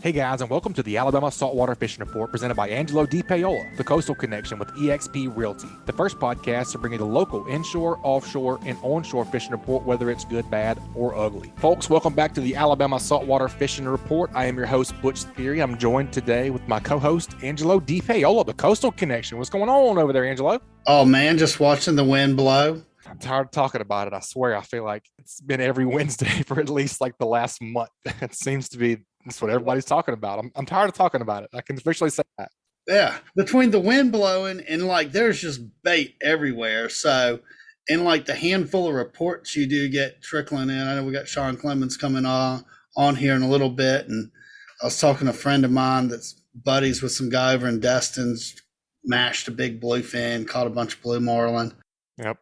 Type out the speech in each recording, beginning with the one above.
Hey guys, and welcome to the Alabama Saltwater Fishing Report presented by Angelo DePaola, the Coastal Connection with eXp Realty, the first podcast to bring you the local inshore, offshore, and onshore fishing report, whether it's good, bad, or ugly. Folks, welcome back to the Alabama Saltwater Fishing Report. I am your host, Butch Thierry. I'm joined today with my co-host, Angelo DePaola, the Coastal Connection. What's going on over there, Angelo? Oh man, just watching the wind blow. I'm tired of talking about it. I swear, I feel like it's been every Wednesday for at least like the last month. It seems to be that's what everybody's talking about. I'm tired of talking about it. I can officially say that. Yeah, between the wind blowing and like there's just bait everywhere. So, and like the handful of reports you do get trickling in. I know we got Shawn Clemons coming on here in a little bit, and I was talking to a friend of mine that's buddies with some guy over in Destin's, mashed a big bluefin, caught a bunch of blue marlin. Yep.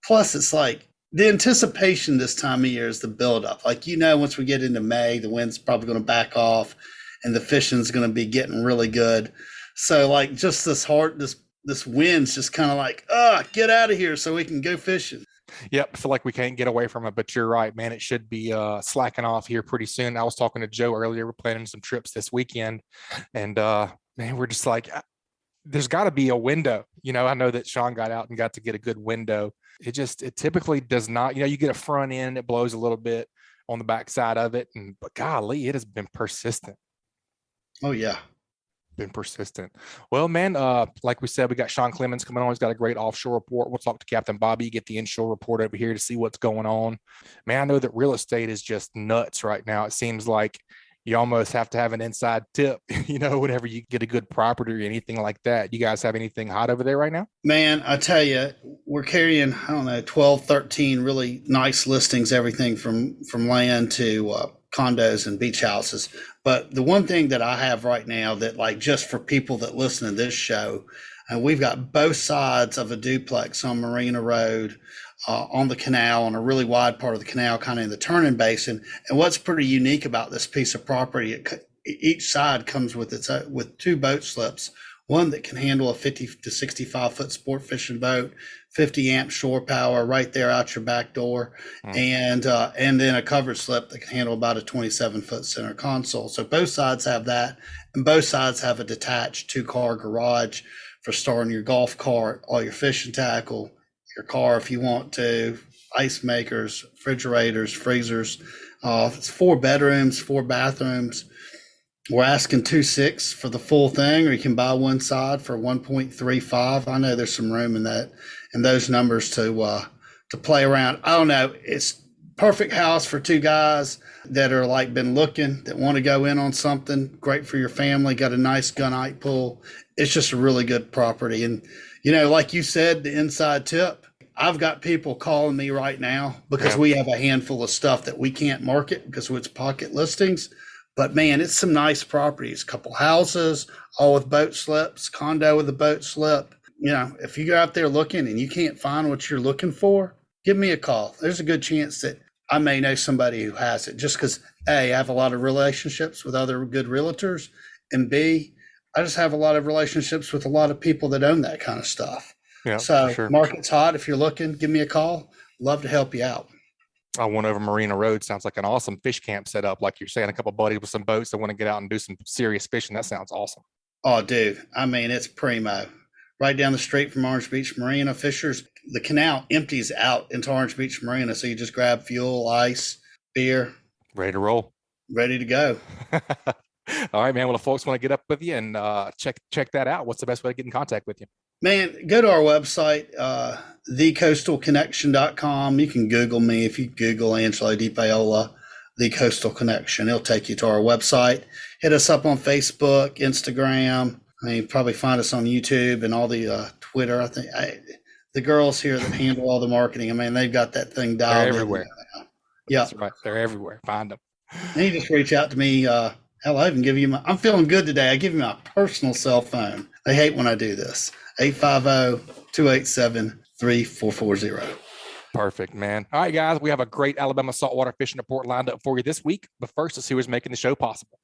Plus, it's like the anticipation this time of year is the buildup. Like, once we get into May, the wind's probably going to back off and the fishing's going to be getting really good. So, like, just this wind's just kind of like, get out of here so we can go fishing. Yep. I feel like we can't get away from it, but you're right, man. It should be slacking off here pretty soon. I was talking to Joe earlier. We're planning some trips this weekend. And, man, we're just like, there's got to be a window. I know that Shawn got out and got to get a good window. It typically does not, you get a front end, it blows a little bit on the back side of it. But golly, it has been persistent. Oh yeah. Been persistent. Well, man, like we said, we got Shawn Clemons coming on. He's got a great offshore report. We'll talk to Captain Bobby, get the inshore report over here to see what's going on. Man, I know that real estate is just nuts right now. It seems like you almost have to have an inside tip, whenever you get a good property or anything like that. You guys have anything hot over there right now? Man, I tell you, we're carrying, 12, 13 really nice listings, everything from land to condos and beach houses. But the one thing that I have right now that, like, just for people that listen to this show, we've got both sides of a duplex on Marina Road, on the canal, on a really wide part of the canal, kind of in the turning basin. And what's pretty unique about this piece of property, each side comes with with two boat slips, one that can handle a 50 to 65 foot sport fishing boat, 50 amp shore power right there out your back door, and then a covered slip that can handle about a 27 foot center console. So both sides have that, and both sides have a detached 2-car garage for storing your golf cart, all your fishing tackle, your car if you want to, ice makers, refrigerators, freezers. It's 4 bedrooms, 4 bathrooms. We're asking 2.6 for the full thing, or you can buy one side for 1.35. I know there's some room in those numbers to play around. I don't know. It's perfect house for 2 guys that are like been looking, that want to go in on something. Great for your family. Got a nice gunite pool. It's just a really good property. And like you said, the inside tip. I've got people calling me right now because we have a handful of stuff that we can't market because it's pocket listings. But man, it's some nice properties, couple houses, all with boat slips, condo with a boat slip. If you go out there looking and you can't find what you're looking for, give me a call. There's a good chance that I may know somebody who has it, just because A, I have a lot of relationships with other good realtors, and B, I just have a lot of relationships with a lot of people that own that kind of stuff. Yeah, so sure. Market's hot. If you're looking, give me a call. Love to help you out. I went over Marina Road. Sounds like an awesome fish camp set up. Like you're saying, a couple of buddies with some boats that want to get out and do some serious fishing. That sounds awesome. Oh, dude. I mean, it's primo. Right down the street from Orange Beach Marina. Fishers, the canal empties out into Orange Beach Marina. So you just grab fuel, ice, beer. Ready to roll. Ready to go. All right, man. Well, if folks want to get up with you and check that out, what's the best way to get in contact with you? Man, go to our website, thecoastalconnection.com. You can Google me. If you Google Angelo DePaola, The Coastal Connection, it'll take you to our website. Hit us up on Facebook, Instagram. Probably find us on YouTube and all the Twitter. I think the girls here that handle all the marketing, they've got that thing dialed. They're everywhere. Yeah, that's right. They're everywhere. Find them. And you just reach out to me. I even give you I'm feeling good today. I give you my personal cell phone. They hate when I do this. 850-287-3440. Perfect, man. All right, guys, we have a great Alabama saltwater fishing report lined up for you this week. But first, let's see who's making the show possible.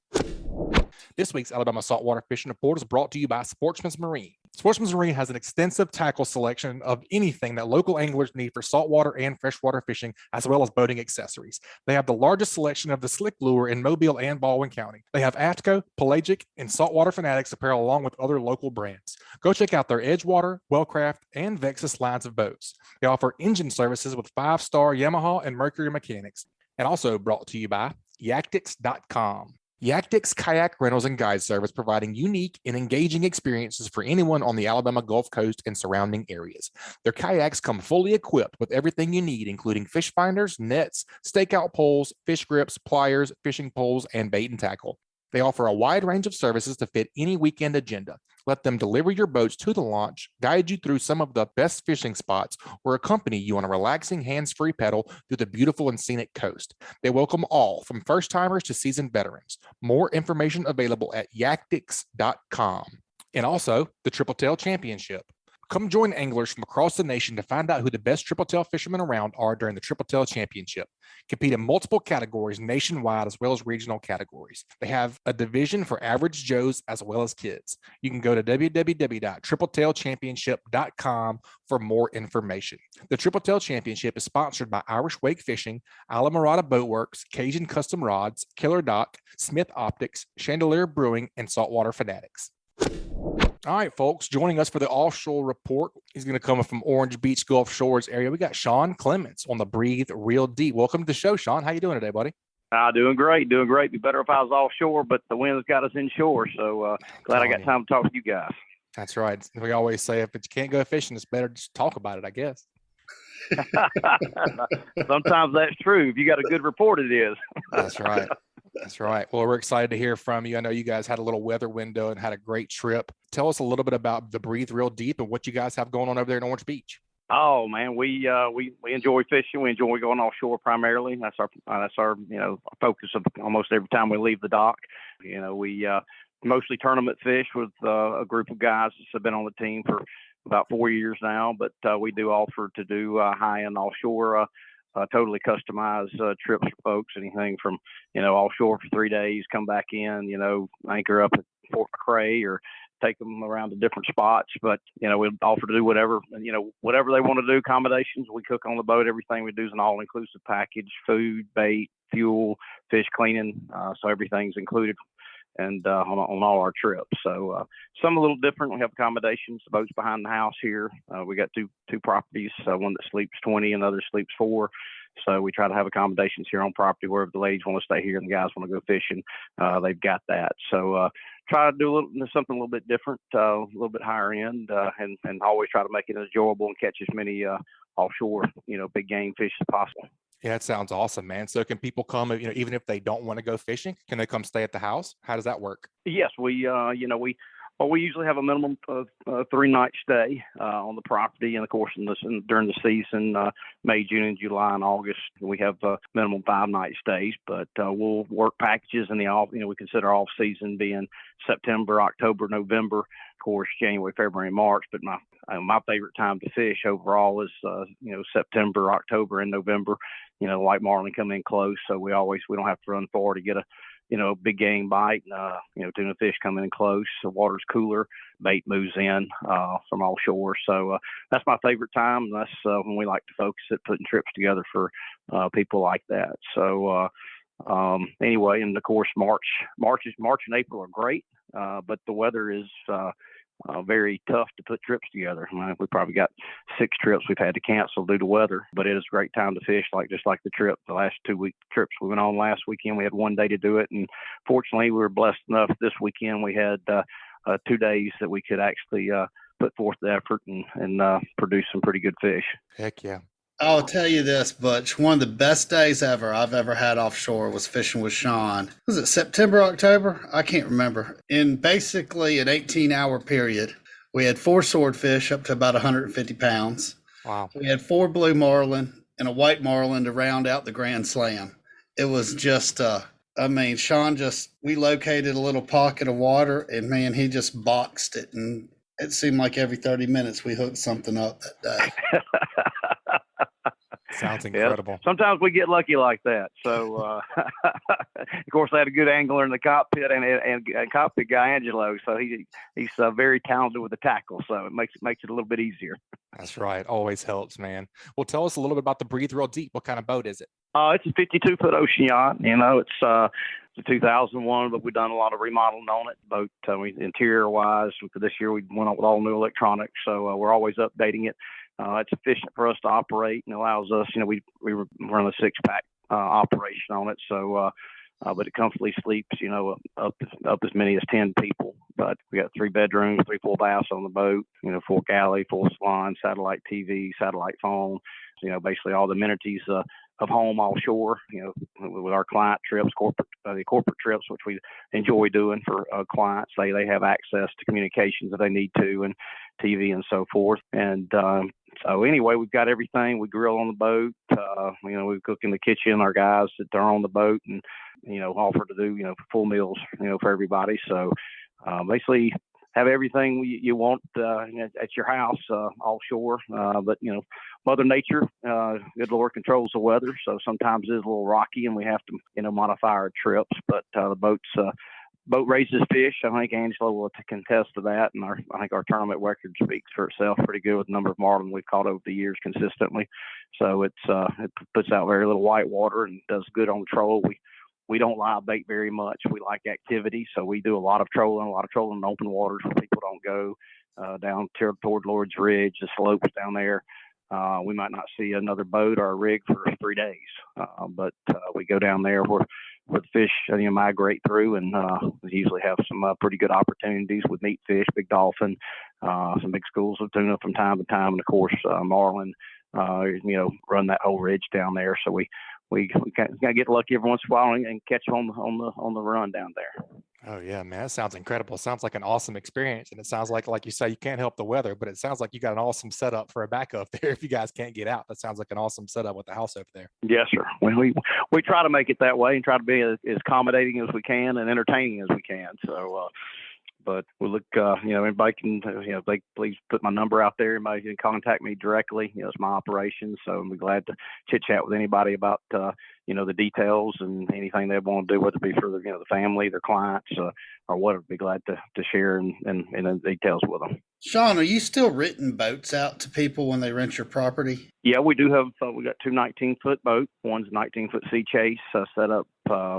This week's Alabama Saltwater Fishing Report is brought to you by Sportsman's Marine. Sportsman's Marine has an extensive tackle selection of anything that local anglers need for saltwater and freshwater fishing, as well as boating accessories. They have the largest selection of the slick lure in Mobile and Baldwin County. They have AFTCO, Pelagic, and Saltwater Fanatics apparel along with other local brands. Go check out their Edgewater, Wellcraft, and Vexus lines of boats. They offer engine services with 5-star Yamaha and Mercury mechanics. And also brought to you by Yactics.com. Yactics Kayak Rentals and Guide Service, providing unique and engaging experiences for anyone on the Alabama Gulf Coast and surrounding areas. Their kayaks come fully equipped with everything you need, including fish finders, nets, stakeout poles, fish grips, pliers, fishing poles, and bait and tackle. They offer a wide range of services to fit any weekend agenda. Let them deliver your boats to the launch, guide you through some of the best fishing spots, or accompany you on a relaxing hands-free pedal through the beautiful and scenic coast. They welcome all, from first-timers to seasoned veterans. More information available at Yactics.com. And also, the Tripletail Championship. Come join anglers from across the nation to find out who the best tripletail fishermen around are during the Tripletail Championship. Compete in multiple categories nationwide as well as regional categories. They have a division for average Joes as well as kids. You can go to www.tripletailchampionship.com for more information. The Tripletail Championship is sponsored by Irish Wake Fishing, Alamorada Boatworks, Cajun Custom Rods, Killer Dock, Smith Optics, Chandelier Brewing, and Saltwater Fanatics. All right, folks, joining us for the offshore report, he's going to come from Orange Beach, Gulf Shores area. We got Shawn Clemons on the Breathe Real Deep. Welcome to the show, Shawn. How you doing today, buddy? Doing great. Be better if I was offshore, but the wind's got us inshore. So glad I got time to talk to you guys. That's right. We always say if you can't go fishing, it's better just talk about it, I guess. Sometimes that's true. If you got a good report, it is. That's right. That's right. Well, we're excited to hear from you. I know you guys had a little weather window and had a great trip. Tell us a little bit about the Breathe Real Deep and what you guys have going on over there in Orange Beach. Oh man, we enjoy fishing. We enjoy going offshore primarily. That's our focus of almost every time we leave the dock. We mostly tournament fish with a group of guys that have been on the team for about 4 years now. But we do offer to do high-end offshore. Totally customized trips for folks, anything from, offshore for 3 days, come back in, anchor up at Fort McRae or take them around to different spots. But, we offer to do whatever they want to do, accommodations. We cook on the boat. Everything we do is an all-inclusive package, food, bait, fuel, fish cleaning. So everything's included and on all our trips. So some a little different. We have accommodations. The boat's behind the house here. We got two properties, one that sleeps 20 and the other sleeps 4. So we try to have accommodations here on property wherever the ladies want to stay here and the guys want to go fishing. They've got that. So try to do something a little bit different, a little bit higher end, and always try to make it enjoyable and catch as many offshore, big game fish as possible. Yeah, it sounds awesome, man. So can people come, even if they don't want to go fishing, can they come stay at the house? How does that work? Yes, we usually have a minimum of 3-night stay on the property, and of course, during the season, May, June, and July, and August, we have minimum 5-night stays. But we'll work packages in the off. We consider off season being September, October, November, of course, January, February, and March. But my favorite time to fish overall is September, October, and November. White marlin come in close, so we don't have to run far to get a big game bite. Tuna fish come in close. The water's cooler. Bait moves in from offshore. So that's my favorite time. That's when we like to focus at putting trips together for people like that. So anyway, and of course March and April are great, but the weather is very tough to put trips together. We probably got 6 trips we've had to cancel due to weather, but it is a great time to fish, just like the last 2-week trips we went on last weekend. We had 1 day to do it, and fortunately we were blessed enough this weekend we had 2 days that we could actually put forth the effort and produce some pretty good fish. Heck yeah. I'll tell you this, Butch. One of the best days I've ever had offshore was fishing with Shawn. Was it September, October? I can't remember. In basically an 18-hour period, we had 4 swordfish up to about 150 pounds. Wow. We had 4 blue marlin and a white marlin to round out the Grand Slam. It was just, Shawn we located a little pocket of water, and man, he just boxed it. And it seemed like every 30 minutes we hooked something up that day. Sounds incredible. Yes. Sometimes we get lucky like that. So, of course, I had a good angler in the cockpit and cockpit guy, Angelo. So he's very talented with the tackle. So it makes it a little bit easier. That's right. Always helps, man. Well, tell us a little bit about the Breathe Real Deep. What kind of boat is it? It's a 52-foot ocean yacht. It's a 2001, but we've done a lot of remodeling on it. Boat interior wise, for this year we went out with all new electronics, so we're always updating it. It's efficient for us to operate and allows us. We run a 6-pack operation on it, so but it comfortably sleeps up as many as 10 people. But we got 3 bedrooms, 3 full baths on the boat. Full galley, full salon, satellite TV, satellite phone. Basically all the amenities of home offshore, with our client trips, corporate trips, which we enjoy doing for clients. They have access to communications if they need to, and TV and so forth. And so anyway, we've got everything. We grill on the boat. We cook in the kitchen. Our guys that are on the boat and, offer to do, full meals, for everybody. So basically have everything you want at your house offshore. But, Mother Nature, good Lord, controls the weather. So sometimes it's a little rocky and we have to, modify our trips. But the boat raises fish. I think Angelo will contest to that. And I think our tournament record speaks for itself pretty good with the number of marlin we've caught over the years consistently. So it puts out very little white water and does good on the troll. We don't live bait very much. We like activity. So we do a lot of trolling in open waters where people don't go, down toward Lord's Ridge, the slopes down there. We might not see another boat or a rig for 3 days, but we go down there where the fish migrate through, and we usually have some pretty good opportunities with meat fish, big dolphin, some big schools of tuna from time to time, and of course marlin. Run that whole ridge down there, so we gotta get lucky every once in a while and catch them on the run down there. Oh yeah, man, that sounds incredible. Sounds like an awesome experience, and it sounds like you say, you can't help the weather, but it sounds like you got an awesome setup for a backup there if you guys can't get out. That sounds like an awesome setup with the house over there. Yes, sir. We try to make it that way and try to be as accommodating as we can and entertaining as we can. So. But we look, anybody can, please put my number out there. Anybody can contact me directly. It's my operation. So I'm glad to chit chat with anybody about, the details and anything they want to do, whether it be for the family, their clients, or whatever. Be glad to share and the details with them. Shawn, are you still renting boats out to people when they rent your property? Yeah, we do have. We got 2 19-foot boats. One's a 19-foot sea chase set up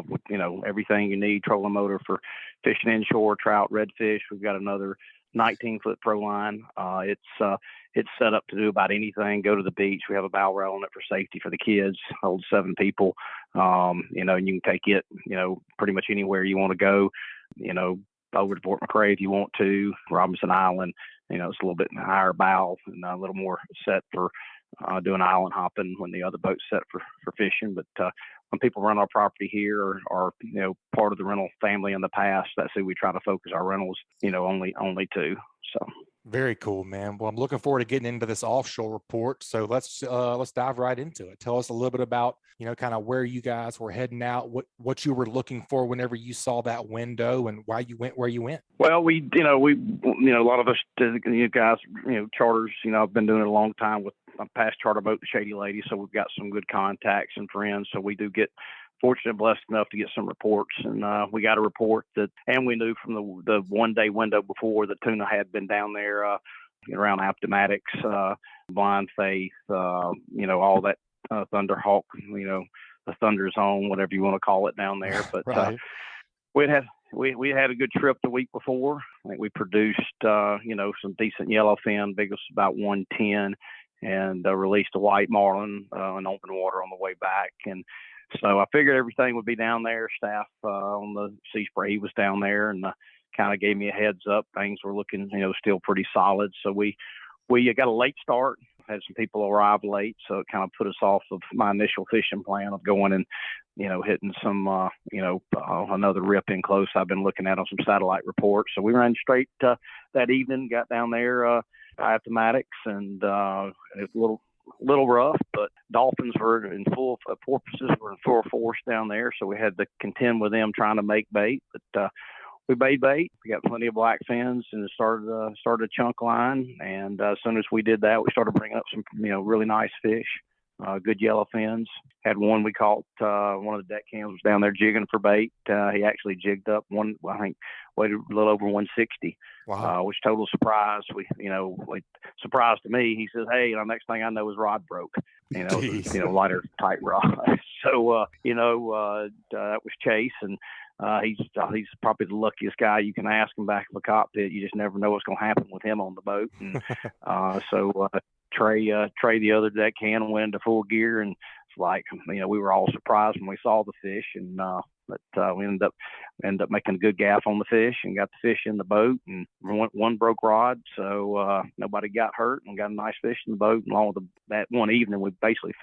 with everything you need, trolling motor for fishing inshore, trout, redfish. We've got another 19-foot pro line. It's set up to do about anything. Go to the beach. We have a bow rail on it for safety for the kids. Holds 7 people. And you can take it, pretty much anywhere you want to go. Over to Fort McRae if you want to. Robinson Island. It's a little bit higher bow and a little more set for doing island hopping when the other boat's set for fishing. But when people run our property here or part of the rental family in the past, that's who we try to focus our rentals, only to. So. Very cool, man. Well, I'm looking forward to getting into this offshore report. So let's dive right into it. Tell us a little bit about, kind of where you guys were heading out, what you were looking for whenever you saw that window, and why you went where you went. Well, we a lot of us, guys, charters, I've been doing it a long time with my past charter boat, the Shady Lady. So we've got some good contacts and friends. So we do get fortunate, blessed enough to get some reports, and we got a report and we knew from the 1 day window before the tuna had been down there around Appomattox, Blind Faith, all that Thunderhawk, the Thunder Zone, whatever you want to call it down there. But right. we had a good trip the week before. I think we produced some decent yellowfin, biggest about 110, and released a white marlin in open water on the way back. And so I figured everything would be down there. Staff on the Sea Spray was down there and kind of gave me a heads up. Things were looking, still pretty solid. So we got a late start, had some people arrive late. So it kind of put us off of my initial fishing plan of going and, hitting some, another rip in close I've been looking at on some satellite reports. So we ran straight that evening, got down there Appomattox, and it's a little rough, but dolphins were in porpoises were in full force down there, so we had to contend with them trying to make bait. But we made bait. We got plenty of black fins and started a chunk line. And as soon as we did that, we started bringing up some really nice fish. good yellowfins. Had one we caught, one of the deckhands was down there jigging for bait. He actually jigged up one, I think, weighed a little over 160. Wow. Which total surprise. Like surprise to me. He says, "Hey, next thing I know, his rod broke. Lighter tight rod." So that was Chase, and he's probably the luckiest guy you can ask him back in the cockpit. You just never know what's going to happen with him on the boat. And Trey, the other deckhand, went into full gear, and it's like, we were all surprised when we saw the fish, and we ended up making a good gaff on the fish and got the fish in the boat, and one broke rod, so nobody got hurt, and got a nice fish in the boat. And along with that one evening, we basically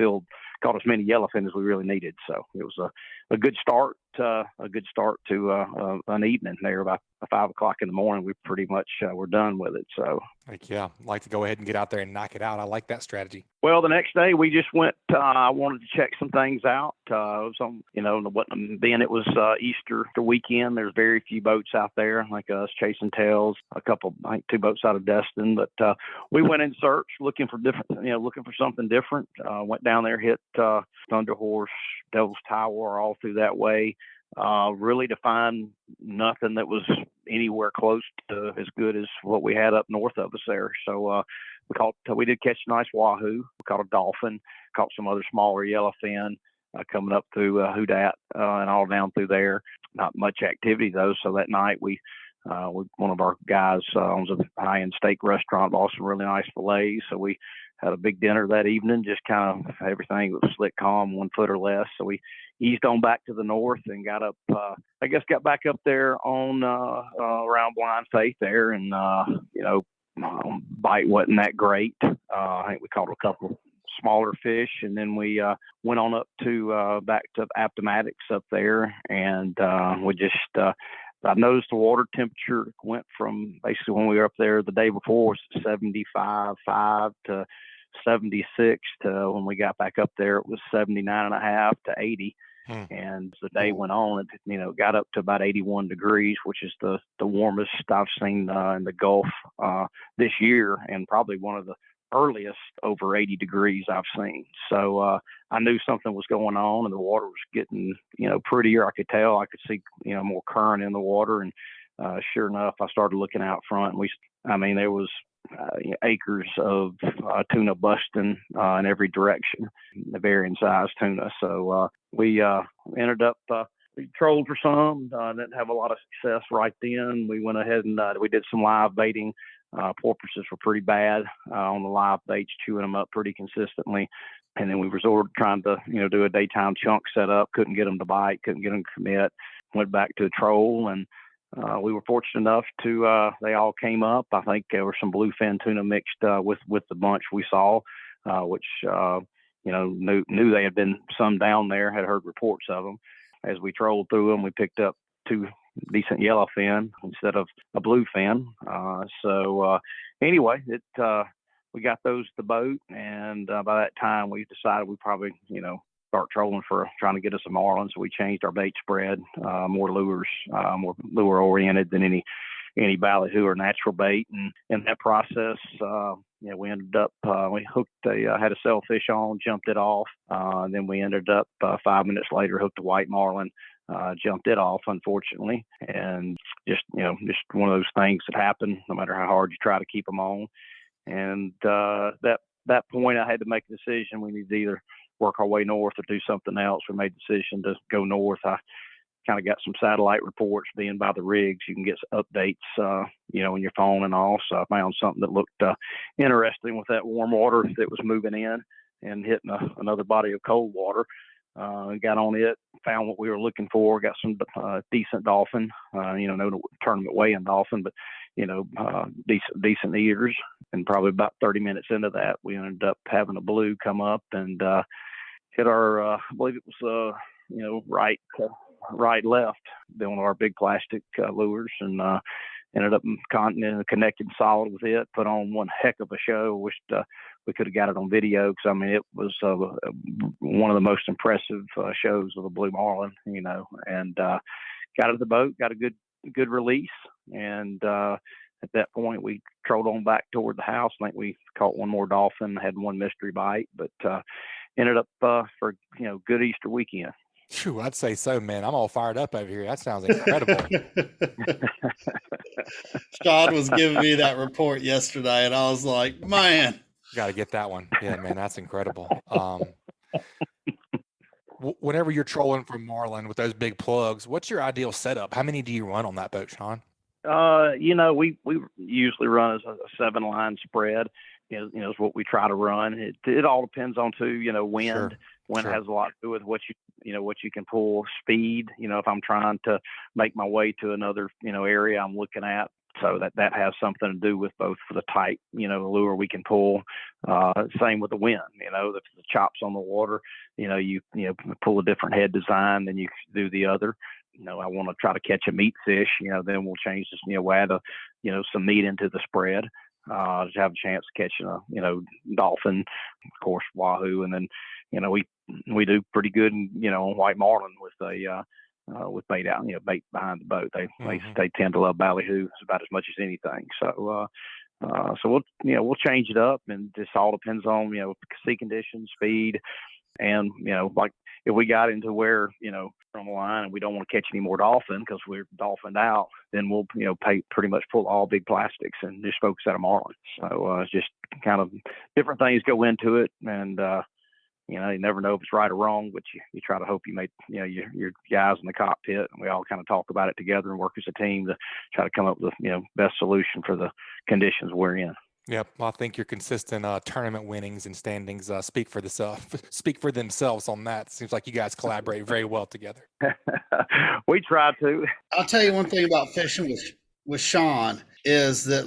caught as many yellowfin as we really needed. So it was a good start. To an evening there about 5 o'clock in the morning. We pretty much were done with it. So like to go ahead and get out there and knock it out. I like that strategy. Well, the next day we just went. I wanted to check some things out. Being it was Easter weekend, there's very few boats out there like us chasing tails. I think 2 boats out of Destin, but we went in search looking for something different. Went down there, hit Thunder Horse, Devil's Tower, all through that way. Really to find nothing that was anywhere close to as good as what we had up north of us there. So we did catch a nice wahoo. We caught a dolphin, caught some other smaller yellowfin coming up through Houdat and all down through there. Not much activity though. So that night one of our guys owns a high-end steak restaurant, bought some really nice fillets. So we had a big dinner that evening, just kind of everything was slick calm, 1 foot or less. So we eased on back to the north and got back up there on around Blind Faith there, and bite wasn't that great. I think we caught a couple smaller fish, and then we went on up to back to Appomattox up there, and we just I noticed the water temperature went from basically when we were up there the day before was 75.5 to 76 to when we got back up there it was 79.5 to 80. And as the day went on, it got up to about 81 degrees, which is the warmest I've seen in the Gulf this year, and probably one of the earliest over 80 degrees I've seen. So I knew something was going on, and the water was getting prettier. I could tell. I could see more current in the water, and sure enough, I started looking out front, and there was acres of tuna busting in every direction, the varying size tuna. So we ended up we trolled for some, didn't have a lot of success right then. We went ahead and we did some live baiting. Porpoises were pretty bad on the live baits, chewing them up pretty consistently. And then we resorted to trying to do a daytime chunk setup. Couldn't get them to bite, couldn't get them to commit. Went back to a troll, and we were fortunate enough to they all came up. I think there were some bluefin tuna mixed with the bunch we saw, which knew they had been some down there, had heard reports of them. As we trolled through them, we picked up 2 decent yellowfin instead of a bluefin. Anyway, we got those to the boat, and by that time we decided we probably start trolling for trying to get us a marlin. So we changed our bait spread, more lures, more lure oriented than any ballyhoo or natural bait. And in that process, we ended up, we hooked had a sailfish on, jumped it off. Then we ended up 5 minutes later, hooked a white marlin, jumped it off, unfortunately. And just one of those things that happen no matter how hard you try to keep them on. And that point I had to make a decision. We need to either work our way north or do something else. We made the decision to go north. I kind of got some satellite reports being by the rigs. You can get updates, in your phone and all. So I found something that looked interesting with that warm water that was moving in and hitting another body of cold water. Got on it, found what we were looking for, got some decent dolphin, no tournament weighing dolphin, but, decent eaters. And probably about 30 minutes into that, we ended up having a blue come up and hit our, I believe it was, right, left, one of our big plastic lures, and ended up connected solid with it, put on one heck of a show. Wished we could have got it on video, because it was one of the most impressive shows of a blue marlin, and got out of the boat, got a good release, and at that point we trolled on back toward the house. I think we caught one more dolphin, had one mystery bite, but ended up for good Easter weekend. Phew, I'd say so, man. I'm all fired up over here. That sounds incredible. Shawn was giving me that report yesterday, and I was like, man, got to get that one. Yeah, man, that's incredible. Whenever you're trolling from marlin with those big plugs, what's your ideal setup? How many do you run on that boat, Shawn? We usually run as a 7-line spread. Is what we try to run. It all depends on wind. Sure. Wind has a lot to do with what you can pull, speed. If I'm trying to make my way to another area I'm looking at, so that has something to do with both for the type lure we can pull. Same with the wind. If the chops on the water, you pull a different head design than you do the other. I want to try to catch a meat fish. Then we'll change this. We'll add some meat into the spread. To have a chance of catching a dolphin, of course, wahoo, and then we do pretty good on white marlin with bait out, bait behind the boat. They tend to love ballyhoo about as much as anything. So we'll change it up, and this all depends on sea conditions, speed, and like if we got into where on the line and we don't want to catch any more dolphin because we're dolphined out, then we'll pretty much pull all big plastics and just focus at a marlin. So it's just kind of different things go into it, and you never know if it's right or wrong, but you try to hope you make your guys in the cockpit, and we all kind of talk about it together and work as a team to try to come up with best solution for the conditions we're in. Yep, well, I think your consistent tournament winnings and standings speak for themselves on that. Seems like you guys collaborate very well together. We try to. I'll tell you one thing about fishing with Shawn is that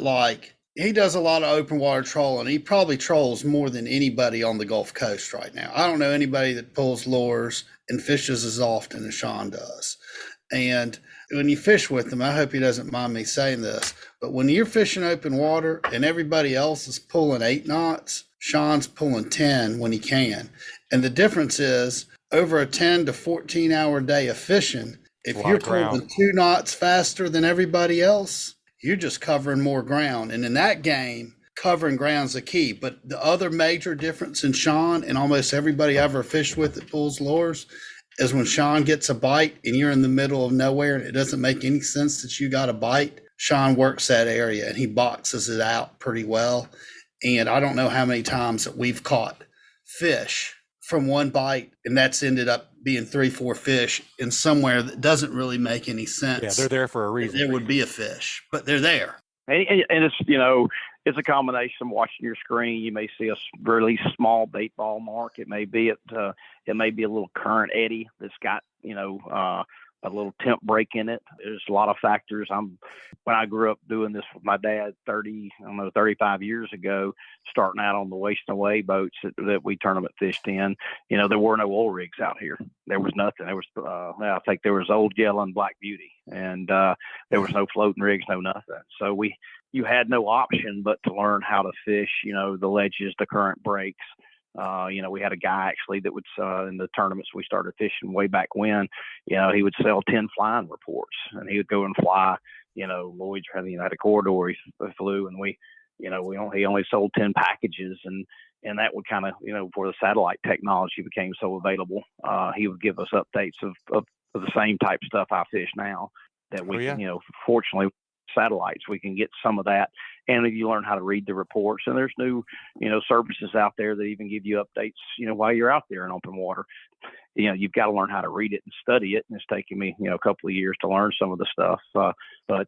he does a lot of open water trolling. He probably trolls more than anybody on the Gulf Coast right now. I don't know anybody that pulls lures and fishes as often as Shawn does. And when you fish with him, I hope he doesn't mind me saying this, but when you're fishing open water and everybody else is pulling 8 knots, Shawn's pulling 10 when he can. And the difference is over a 10 to 14 hour day of fishing, if you're pulling 2 knots faster than everybody else, you're just covering more ground. And in that game, covering ground's the key. But the other major difference in Shawn and almost everybody I ever fished with that pulls lures is when Shawn gets a bite and you're in the middle of nowhere and it doesn't make any sense that you got a bite, Shawn works that area and he boxes it out pretty well. And I don't know how many times that we've caught fish from one bite and that's ended up being 3-4 fish in somewhere that doesn't really make any sense. Yeah, they're there for a reason. There would be a fish, but they're there. And it's, it's a combination of watching your screen. You may see a really small bait ball mark. It may be a little current eddy that's got, a little temp break in it. There's a lot of factors. When I grew up doing this with my dad 35 years ago, starting out on the wasting away boats that we tournament fished in, there were no oil rigs out here. There was nothing. There was, I think there was Old Yellow and Black Beauty, and there was no floating rigs, no nothing. So you had no option but to learn how to fish, the ledges, the current breaks. We had a guy actually that would, in the tournaments we started fishing way back when, he would sell 10 flying reports, and he would go and fly, Lloyd's had a corridor he flew, and he only sold 10 packages, and that would kind of, before the satellite technology became so available, he would give us updates of the same type stuff I fish now that we, fortunately, satellites, we can get some of that. And if you learn how to read the reports, and there's new, services out there that even give you updates, while you're out there in open water, you've got to learn how to read it and study it. And it's taken me, a couple of years to learn some of the stuff. But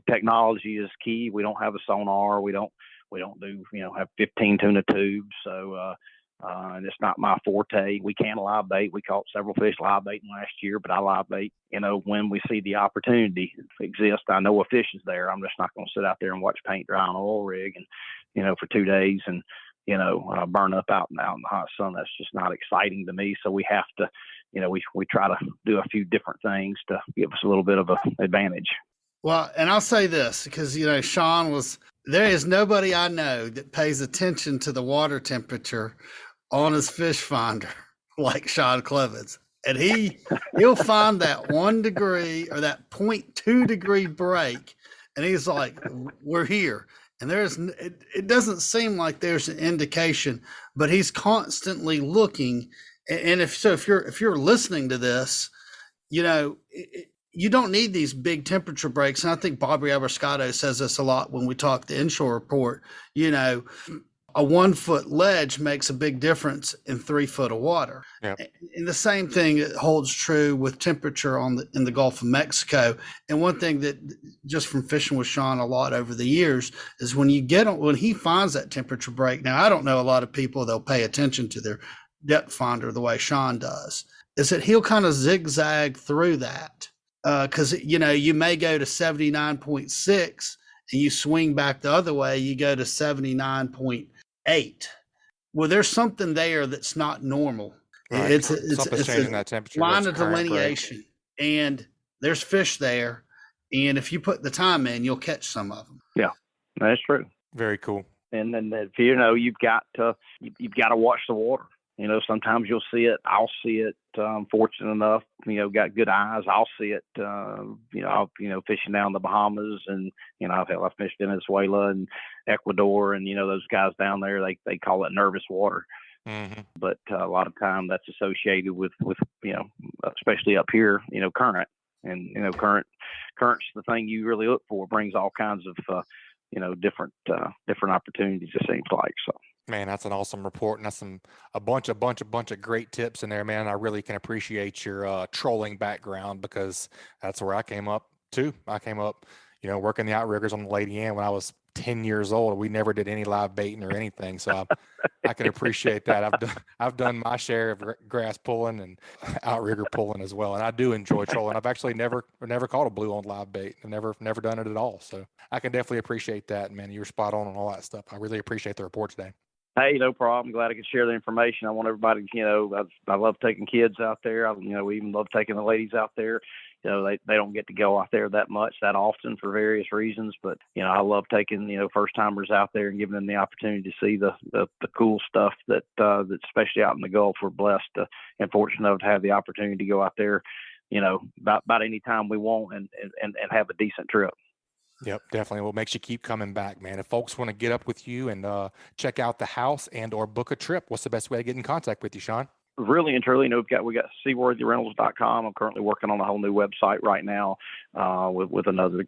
technology is key. We don't have a sonar. We don't do, have 15 tuna tubes. So, and it's not my forte. We can live bait. We caught several fish live baiting last year, but I live bait, when we see the opportunity exist. I know a fish is there. I'm just not going to sit out there and watch paint dry on an oil rig and, for 2 days and, burn up out in the hot sun. That's just not exciting to me. So we have to, we try to do a few different things to give us a little bit of an advantage. Well, and I'll say this because, Shawn there is nobody I know that pays attention to the water temperature on his fish finder like Shawn Clemons. And he'll find that 1 degree or that 0.2 degree break. And he's like, we're here. and it doesn't seem like there's an indication, but he's constantly looking. And if you're listening to this, you don't need these big temperature breaks. And I think Bobby Abruscato says this a lot when we talk the inshore report. A 1 foot ledge makes a big difference in 3 foot of water. Yep. And the same thing holds true with temperature in the Gulf of Mexico. And one thing that just from fishing with Shawn a lot over the years is when he finds that temperature break. Now, I don't know a lot of people that'll pay attention to their depth finder the way Shawn does, is that he'll kind of zigzag through that. Because, you may go to 79.6 and you swing back the other way, you go to 79.8. Well, there's something there that's not normal. Right. It's changing that temperature. Line of delineation, and there's fish there. And if you put the time in, you'll catch some of them. Yeah, that's true. Very cool. And then you've got to watch the water. Sometimes you'll see it. I'll see it. I'm fortunate enough, got good eyes. I'll see it. Fishing down the Bahamas, and I've fished Venezuela and Ecuador, and those guys down there, they call it nervous water. Mm-hmm. But a lot of time that's associated with especially up here, current, and current's the thing you really look for. It brings all kinds of different opportunities, it seems like. So. Man, that's an awesome report, and that's a bunch of great tips in there, man. I really can appreciate your trolling background, because that's where I came up too. I came up, working the outriggers on the Lady Ann when I was 10 years old. We never did any live baiting or anything, so I can appreciate that. I've done my share of grass pulling and outrigger pulling as well, and I do enjoy trolling. I've actually never caught a blue on live bait. I've never done it at all, so I can definitely appreciate that. Man, you're spot on all that stuff. I really appreciate the report today. Hey, no problem. Glad I could share the information. I want everybody, I love taking kids out there. We even love taking the ladies out there. They don't get to go out there that often for various reasons, but, I love taking, first timers out there and giving them the opportunity to see the cool stuff that especially out in the Gulf, we're blessed and fortunate enough to have the opportunity to go out there, about any time we want and have a decent trip. Yep, definitely. What makes you keep coming back, man? If folks want to get up with you and check out the house and or book a trip, what's the best way to get in contact with you, Shawn? Really and truly, we got seaworthyrentals.com. I'm currently working on a whole new website right now with another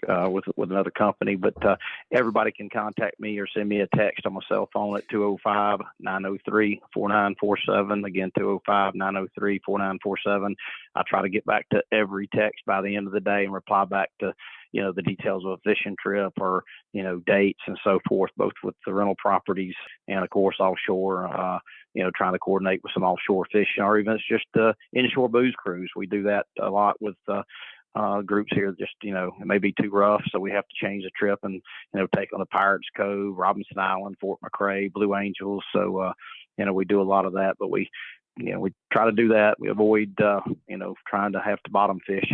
company. But everybody can contact me or send me a text on my cell phone at 205-903-4947. Again, 205-903-4947. I try to get back to every text by the end of the day and reply back to the details of a fishing trip or dates and so forth, both with the rental properties and of course offshore. Trying to coordinate with some offshore fishing, or even it's just inshore booze cruise. We do that a lot with groups here. Just it may be too rough, so we have to change the trip and take on the Pirates Cove, Robinson Island, Fort McRae, Blue Angels. So we do a lot of that, but we try to do that. We avoid, trying to have to bottom fish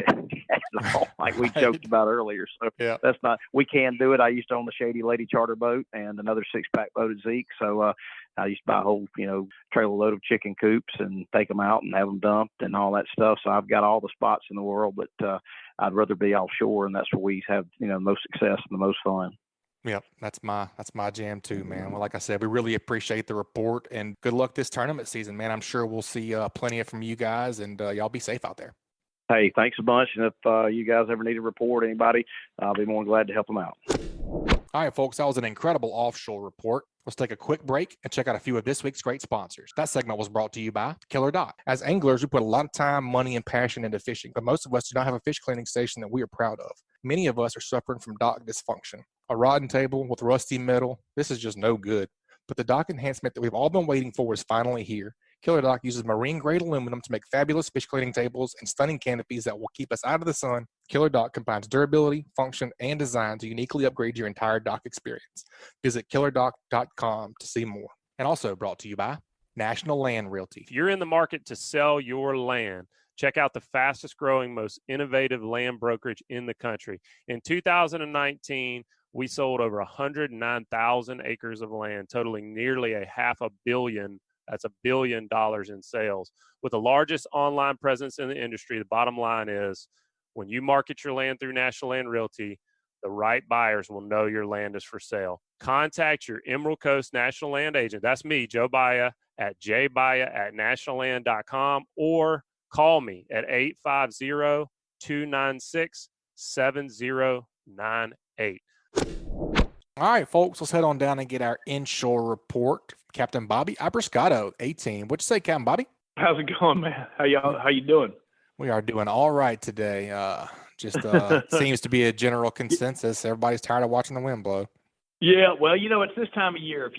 like we joked about earlier. So yeah. We can do it. I used to own the Shady Lady charter boat and another 6-pack boat at Zeke. So I used to buy a whole, trailer load of chicken coops and take them out and have them dumped and all that stuff. So I've got all the spots in the world, but I'd rather be offshore, and that's where we have, the most success and the most fun. Yep, that's my jam too, man. Well, like I said, we really appreciate the report, and good luck this tournament season, man. I'm sure we'll see plenty of from you guys, and y'all be safe out there. Hey, thanks a bunch. And if you guys ever need a report, anybody, I'll be more than glad to help them out. All right, folks, that was an incredible offshore report. Let's take a quick break and check out a few of this week's great sponsors. That segment was brought to you by Killer Dock. As anglers, we put a lot of time, money, and passion into fishing, but most of us do not have a fish cleaning station that we are proud of. Many of us are suffering from dock dysfunction. A rodding table with rusty metal, this is just no good. But the dock enhancement that we've all been waiting for is finally here. Killer Dock uses marine-grade aluminum to make fabulous fish cleaning tables and stunning canopies that will keep us out of the sun. Killer Dock combines durability, function, and design to uniquely upgrade your entire dock experience. Visit killerdock.com to see more. And also brought to you by National Land Realty. If you're in the market to sell your land, check out the fastest growing, most innovative land brokerage in the country. In 2019, we sold over 109,000 acres of land, totaling nearly $500 million. That's $1 billion in sales. With the largest online presence in the industry, the bottom line is when you market your land through National Land Realty, the right buyers will know your land is for sale. contact your Emerald Coast National Land agent. That's me, Joe Baya, at jbaya@nationalland.com, or call me at 850-296-7098. All right, folks, let's head on down and get our inshore report. Captain Bobby Abruscato, 18. What'd you say, Captain Bobby? How's it going, man? How you doing? We are doing all right today. Just seems to be a general consensus. Everybody's tired of watching the wind blow. Yeah, well, it's this time of year. If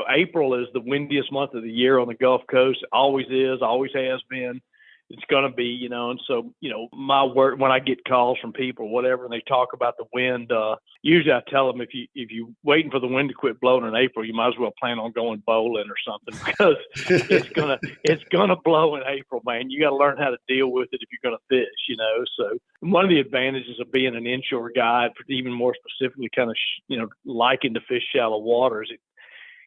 April is the windiest month of the year on the Gulf Coast. It always is, always has been. It's going to be, and so, my work, when I get calls from people, whatever, and they talk about the wind, usually I tell them, if you waiting for the wind to quit blowing in April, you might as well plan on going bowling or something, because it's gonna blow in April, man. You got to learn how to deal with it if you're going to fish, So one of the advantages of being an inshore guide, even more specifically, kind of, liking to fish shallow waters,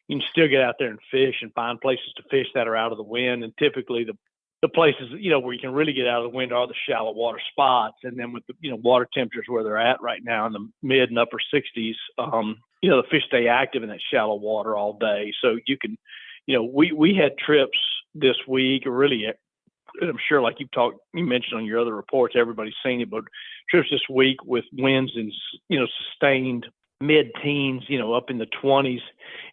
you can still get out there and fish and find places to fish that are out of the wind, and typically the places, where you can really get out of the wind are the shallow water spots. And then with the, water temperatures where they're at right now in the mid and upper 60s, the fish stay active in that shallow water all day. So you can, we had trips this week, or really, I'm sure like you mentioned on your other reports, everybody's seen it, but trips this week with winds in, sustained mid-teens, up in the 20s,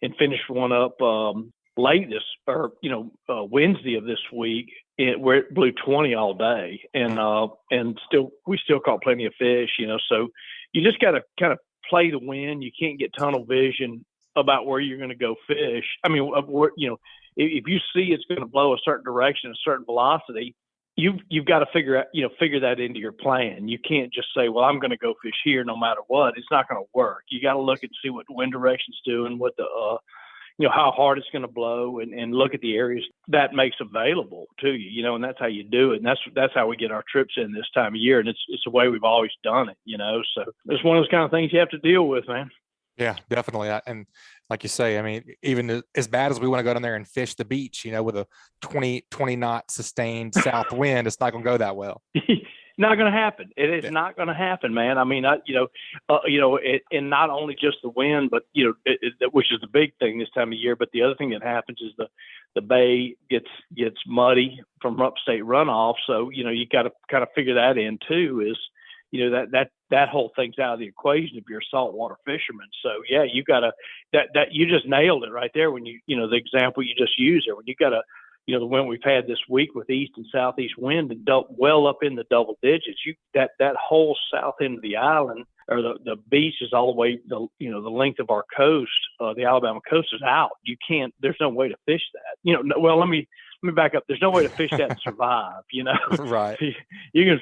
and finished one up Wednesday of this week, where it blew 20 all day, and we still caught plenty of fish, so you just got to kind of play the wind. You can't get tunnel vision about where you're going to go fish. I mean, if you see it's going to blow a certain direction, a certain velocity, you've got to figure that into your plan. You can't just say, well, I'm going to go fish here no matter what. It's not going to work. You got to look and see what the wind direction's doing, what the how hard it's going to blow, and look at the areas that makes available to you, and that's how you do it. And that's how we get our trips in this time of year. And it's the way we've always done it, so it's one of those kind of things you have to deal with, man. Yeah, definitely. And like you say, I mean, even as bad as we want to go down there and fish the beach, with a 20 knot sustained south wind, it's not going to go that well. Not going to happen. It is not going to happen, man. I mean, and not only just the wind, but which is the big thing this time of year. But the other thing that happens is the bay gets muddy from upstate runoff. So you got to kind of figure that in too. Is that whole thing's out of the equation if you're a saltwater fisherman. So yeah, you got to that you just nailed it right there when the example you just used there, when you got to. The wind we've had this week with east and southeast wind and well up in the double digits. That whole south end of the island, or the beach, is all the way the length of our coast. The Alabama coast is out. You can't. There's no way to fish that. Well, let me back up. There's no way to fish that and survive. Right. You can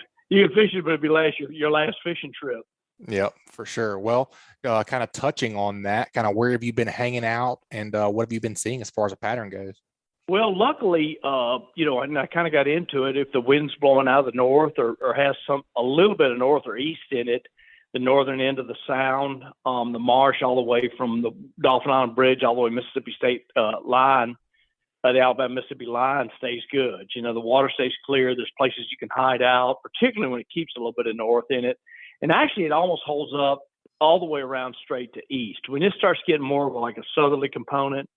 fish it, but it'd be your last fishing trip. Yep, for sure. Well, kind of touching on that, kind of where have you been hanging out, and what have you been seeing as far as a pattern goes? Well, luckily, and I kind of got into it. If the wind's blowing out of the north, or has a little bit of north or east in it, the northern end of the Sound, the marsh, all the way from the Dauphin Island Bridge all the way Mississippi State line, the Alabama-Mississippi line stays good. The water stays clear. There's places you can hide out, particularly when it keeps a little bit of north in it. And actually, it almost holds up all the way around straight to east. When it starts getting more of like a southerly component,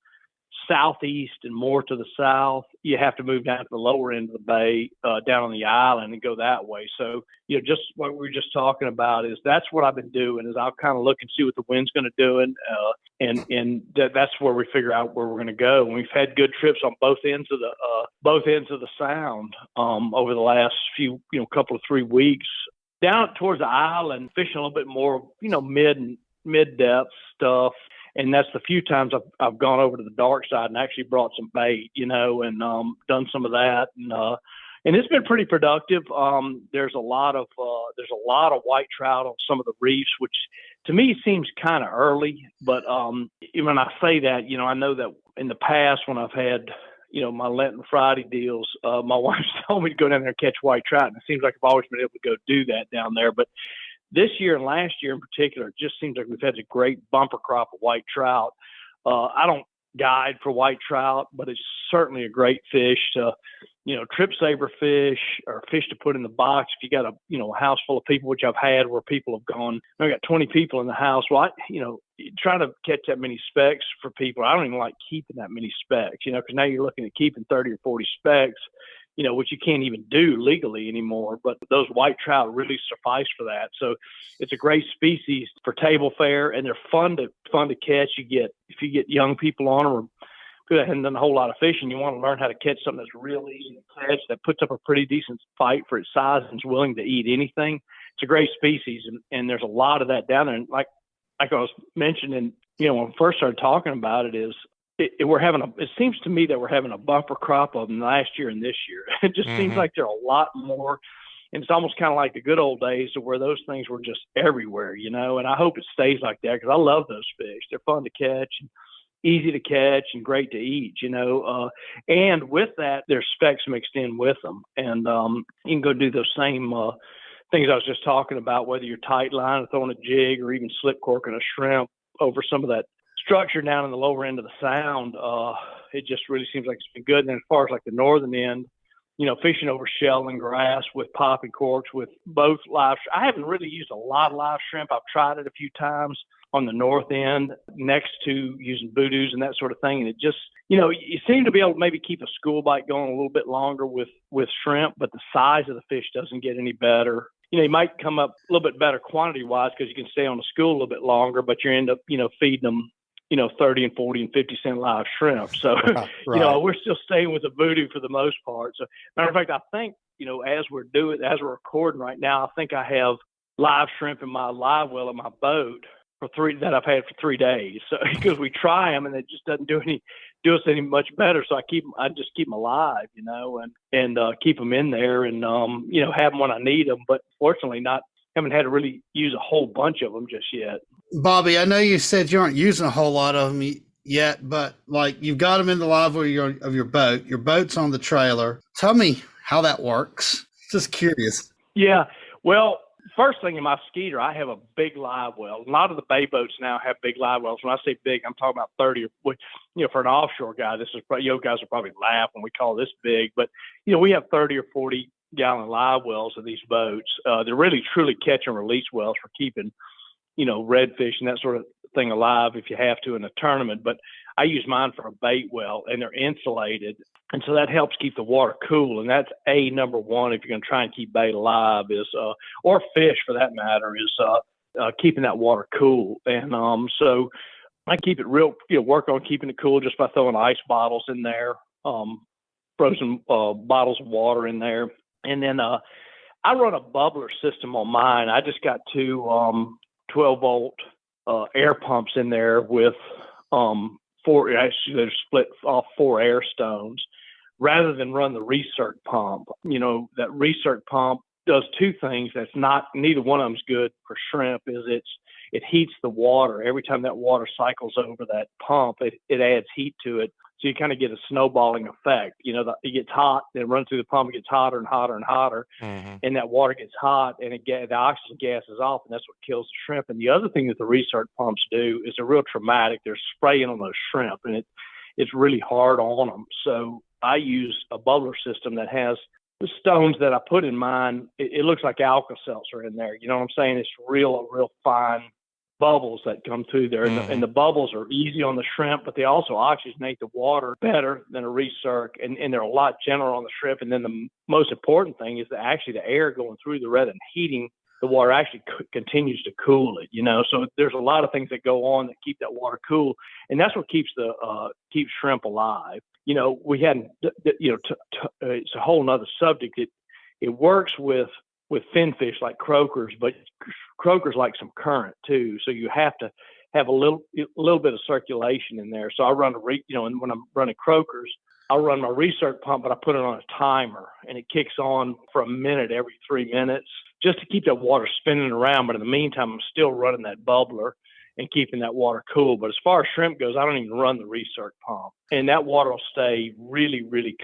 southeast and more to the south, you have to move down to the lower end of the bay, down on the island, and go that way. So, just what we were just talking about is that's what I've been doing, is I'll kind of look and see what the wind's going to do, and that's where we figure out where we're going to go. And we've had good trips on both ends of the Sound over the last few, couple of 3 weeks, down towards the island, fishing a little bit more, mid depth stuff. And that's the few times I've gone over to the dark side and actually brought some bait, and done some of that, and it's been pretty productive. There's a lot of white trout on some of the reefs, which to me seems kind of early. But when I say that, I know that in the past when I've had my Lenten Friday deals, my wife's told me to go down there and catch white trout, and it seems like I've always been able to go do that down there, but this year and last year in particular, it just seems like we've had a great bumper crop of white trout. I don't guide for white trout, but it's certainly a great fish to, trip saver fish or fish to put in the box. If you got a house full of people, which I've had where people have gone, I got 20 people in the house. Well, trying to catch that many specks for people, I don't even like keeping that many specks, because now you're looking at keeping 30 or 40 specks, which you can't even do legally anymore. But those white trout really suffice for that. So it's a great species for table fare, and they're fun to catch. If you get young people on them, or people that haven't done a whole lot of fishing, you want to learn how to catch something that's real easy to catch, that puts up a pretty decent fight for its size and is willing to eat anything. It's a great species, and there's a lot of that down there. And like I was mentioning, when we first started talking about it, it seems to me that we're having a bumper crop of them last year and this year. It just seems like there are a lot more, and it's almost kind of like the good old days where those things were just everywhere, and I hope it stays like that, because I love those fish. They're fun to catch, and easy to catch, and great to eat, and with that, there's specks mixed in with them. And you can go do those same things I was just talking about, whether you're tight line or throwing a jig, or even slip corking a shrimp over some of that structure down in the lower end of the sound. It just really seems like it's been good. And then as far as like the northern end, fishing over shell and grass with popping corks with both live. I haven't really used a lot of live shrimp. I've tried it a few times on the north end next to using voodoos and that sort of thing. And it just, you seem to be able to maybe keep a school bite going a little bit longer with shrimp, but the size of the fish doesn't get any better. You might come up a little bit better quantity wise because you can stay on the school a little bit longer, but you end up, feeding them 30 and 40 and 50 cent live shrimp. So, Right. We're still staying with the voodoo for the most part. So, matter of fact, I think, as we're recording right now, I think I have live shrimp in my live well in my boat that I've had for 3 days. So, because we try them and it just doesn't do us any much better. So I just keep them alive, and keep them in there and, have them when I need them. But fortunately haven't had to really use a whole bunch of them just yet. Bobby, I know you said you aren't using a whole lot of them yet, but like you've got them in the live well of your boat. Your boat's on the trailer. Tell me how that works. Just curious. Yeah. Well, first thing in my Skeeter, I have a big live well. A lot of the bay boats now have big live wells. When I say big, I'm talking about 30 or, for an offshore guy, this is probably, guys will probably laugh when we call this big, but, we have 30 or 40 gallon live wells of these boats. They're really truly catch and release wells for keeping, redfish and that sort of thing alive if you have to in a tournament. But I use mine for a bait well, and they're insulated. And so that helps keep the water cool. And that's number one, if you're going to try and keep bait alive or fish for that matter, is keeping that water cool. And so I keep it real, work on keeping it cool just by throwing ice bottles in there, frozen bottles of water in there. And then I run a bubbler system on mine. I just got two 12-volt air pumps in there with they're split off 4 air stones rather than run the recirc pump. That recirc pump does 2 things. Neither one of them's good for shrimp. It heats the water. Every time that water cycles over that pump, it adds heat to it. So you kind of get a snowballing effect. It gets hot, then it runs through the pump, it gets hotter and hotter and hotter, and that water gets hot, and the oxygen gas is off, and that's what kills the shrimp. And the other thing that the recirc pumps do is they're real traumatic. They're spraying on those shrimp, and it's really hard on them. So I use a bubbler system that has the stones that I put in mine. It looks like Alka-Seltzer in there. You know what I'm saying? It's real fine bubbles that come through there, and the bubbles are easy on the shrimp, but they also oxygenate the water better than a recirc, and they're a lot gentler on the shrimp. And then the most important thing is that actually the air going through the rather than heating the water actually continues to cool it. So there's a lot of things that go on that keep that water cool, and that's what keeps keeps shrimp alive. We hadn't, it's a whole nother subject. It works with finfish like croakers, but croakers like some current too. So you have to have a little bit of circulation in there. So I run and when I'm running croakers, I'll run my recirc pump, but I put it on a timer, and it kicks on for a minute every 3 minutes just to keep that water spinning around. But in the meantime, I'm still running that bubbler and keeping that water cool. But as far as shrimp goes, I don't even run the recirc pump, and that water will stay really, really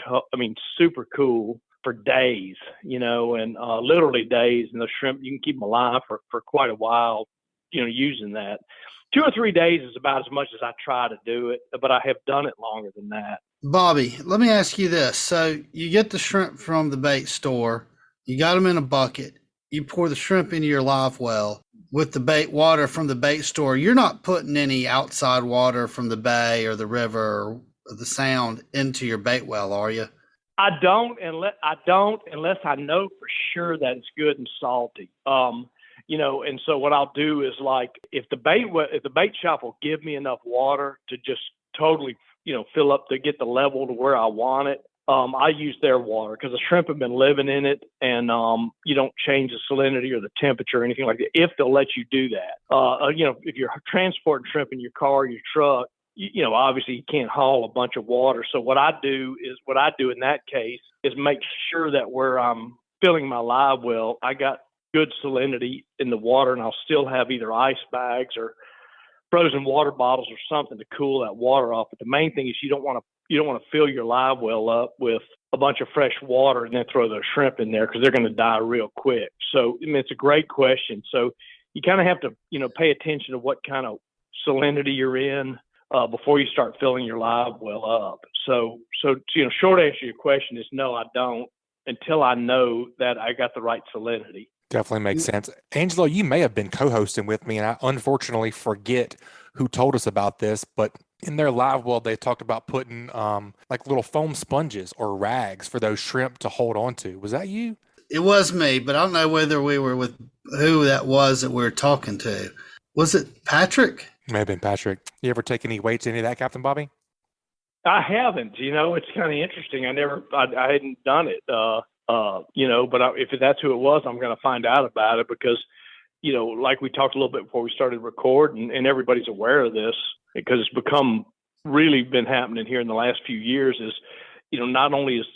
super cool for days, and literally days. And the shrimp, you can keep them alive for quite a while using that. 2 or 3 days is about as much as I try to do it, but I have done it longer than that. Bobby, let me ask you this. So you get the shrimp from the bait store, you got them in a bucket, you pour the shrimp into your live well with the bait water from the bait store. You're not putting any outside water from the bay or the river or the sound into your bait well, are you? I don't unless I know for sure that it's good and salty. And so what I'll do is, like, if the bait shop will give me enough water to just totally, fill up to get the level to where I want it, I use their water because the shrimp have been living in it, and you don't change the salinity or the temperature or anything like that if they'll let you do that. If you're transporting shrimp in your car or your truck, obviously you can't haul a bunch of water. So what I do in that case is make sure that where I'm filling my live well, I got good salinity in the water, and I'll still have either ice bags or frozen water bottles or something to cool that water off. But the main thing is you don't want to fill your live well up with a bunch of fresh water and then throw those shrimp in there because they're going to die real quick. So it's a great question. So you kind of have to pay attention to what kind of salinity you're in before you start filling your live well up. So short answer to your question is no, I don't, until I know that I got the right salinity. Definitely makes sense. Angelo, you may have been co-hosting with me, and I unfortunately forget who told us about this, but in their live well, they talked about putting like little foam sponges or rags for those shrimp to hold on to. Was that you? It was me, but I don't know whether we were with who that was that we were talking to. Was it Patrick? May have been Patrick. You ever take any weights, any of that, Captain Bobby? I haven't. It's kind of interesting. I hadn't done it. But if that's who it was, I'm going to find out about it because, like we talked a little bit before we started recording, and everybody's aware of this because it's really been happening here in the last few years is, not only has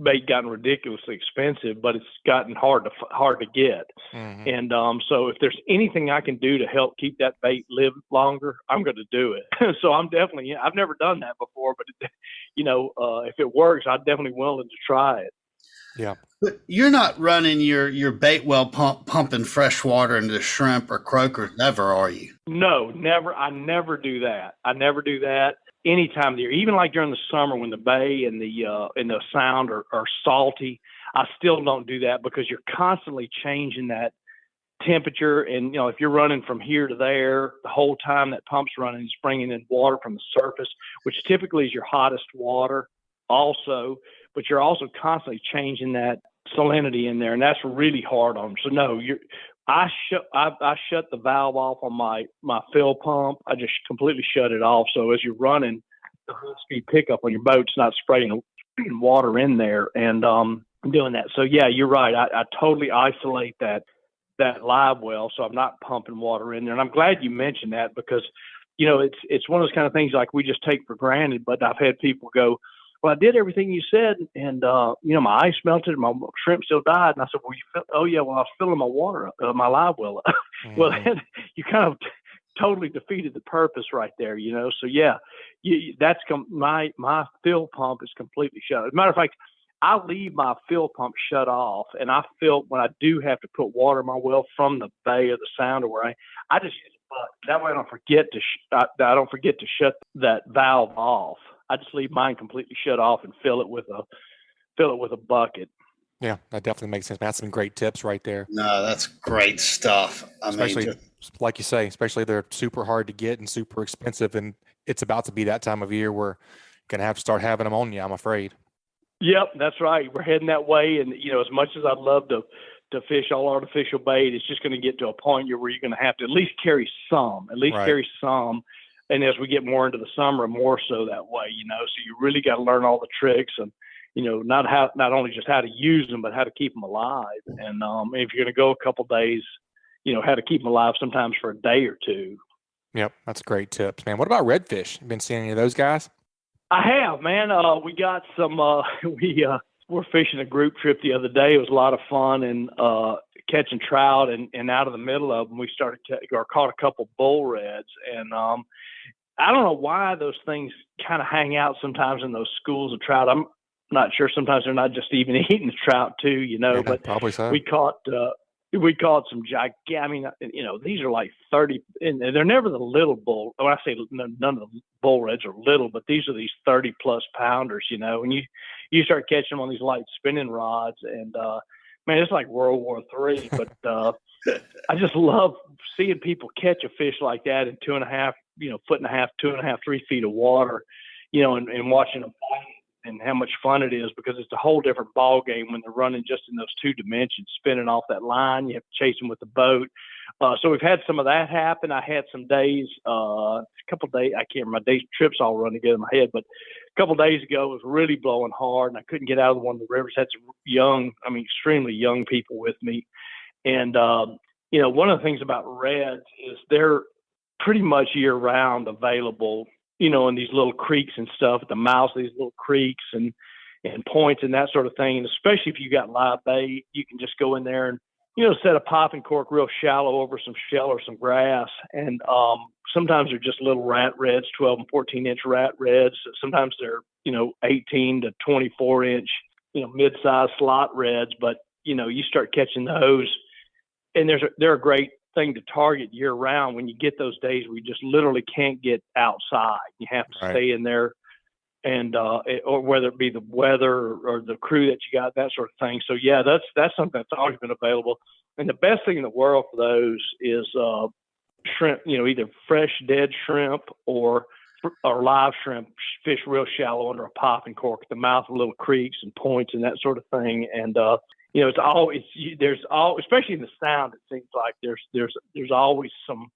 bait gotten ridiculously expensive, but it's gotten hard to get. Mm-hmm. And so if there's anything I can do to help keep that bait live longer, I'm going to do it. So I've never done that before, but if it works, I'm definitely willing to try it. Yeah. But you're not running your bait well pumping fresh water into shrimp or croakers, never, are you? No, never. I never do that. Any time of the year, even like during the summer when the bay and the sound are salty, I still don't do that because you're constantly changing that temperature. And, if you're running from here to there, the whole time that pump's running, it's bringing in water from the surface, which typically is your hottest water also, but you're also constantly changing that salinity in there. And that's really hard on them. So no, I shut the valve off on my fill pump. I just completely shut it off. So as you're running the high speed pickup on your boat, it's not spraying water in there and doing that. So yeah, you're right. I totally isolate that live well, so I'm not pumping water in there. And I'm glad you mentioned that because it's one of those kind of things like we just take for granted. But I've had people go, well, I did everything you said, and my ice melted, my shrimp still died. And I said, well, I was filling my water up, my live well up. Mm-hmm. Well, then you kind of totally defeated the purpose right there, So yeah, that's my fill pump is completely shut. As a matter of fact, I leave my fill pump shut off, and I fill when I do have to put water in my well from the bay or the sound or where I just use a bucket. That way I don't forget to shut that valve off. I just leave mine completely shut off and fill it with a bucket. Yeah, that definitely makes sense. That's some great tips right there. No, that's great stuff. Especially, like you say, especially they're super hard to get and super expensive, and it's about to be that time of year where you're going to have to start having them on you, I'm afraid. Yep, that's right. We're heading that way. And, as much as I'd love to fish all artificial bait, it's just going to get to a point where you're going to have to at least carry some. And as we get more into the summer, more so that way, so you really got to learn all the tricks and, not only just how to use them, but how to keep them alive. And if you're going to go a couple days, how to keep them alive sometimes for a day or two. Yep, that's great tips, man. What about redfish? You been seeing any of those guys? I have, man. We got some. We're fishing a group trip the other day. It was a lot of fun and catching trout, and out of the middle of them, we started caught a couple bull reds, and I don't know why those things kind of hang out sometimes in those schools of trout. I'm not sure. Sometimes they're not just even eating the trout too, Yeah, but probably so. we caught we caught some gigantic. I mean, these are like 30, and they're never the little bull. When I say none of the bull reds are little, but these are these 30+ pounders, and you start catching them on these light spinning rods, and man, it's like World War III. But I just love seeing people catch a fish like that in 2.5, foot and a half, 2.5, 3 feet of water, and watching them fight. And how much fun it is, because it's a whole different ball game when they're running just in those 2 dimensions, spinning off that line. You have to chase them with the boat. So we've had some of that happen. I had some days, a couple of days, I can't remember, my days, trips all run together in my head, but a couple of days ago it was really blowing hard, and I couldn't get out of one of the rivers. Had some extremely young people with me. And, one of the things about reds is they're pretty much year round available, in these little creeks and stuff, at the mouths of these little creeks and points and that sort of thing. And especially if you got live bait, you can just go in there and, set a popping cork real shallow over some shell or some grass. And sometimes they're just little rat reds, 12 and 14-inch rat reds. Sometimes they're, 18 to 24-inch, mid-sized slot reds. But, you start catching those, and they're a great thing to target year round when you get those days where you just literally can't get outside. You have to stay in there, and or whether it be the weather or the crew that you got, that sort of thing. So yeah, that's something that's always been available. And the best thing in the world for those is shrimp, either fresh dead shrimp or live shrimp, fish real shallow under a popping cork at the mouth of little creeks and points and that sort of thing. And it's always, especially in the Sound, it seems like there's always some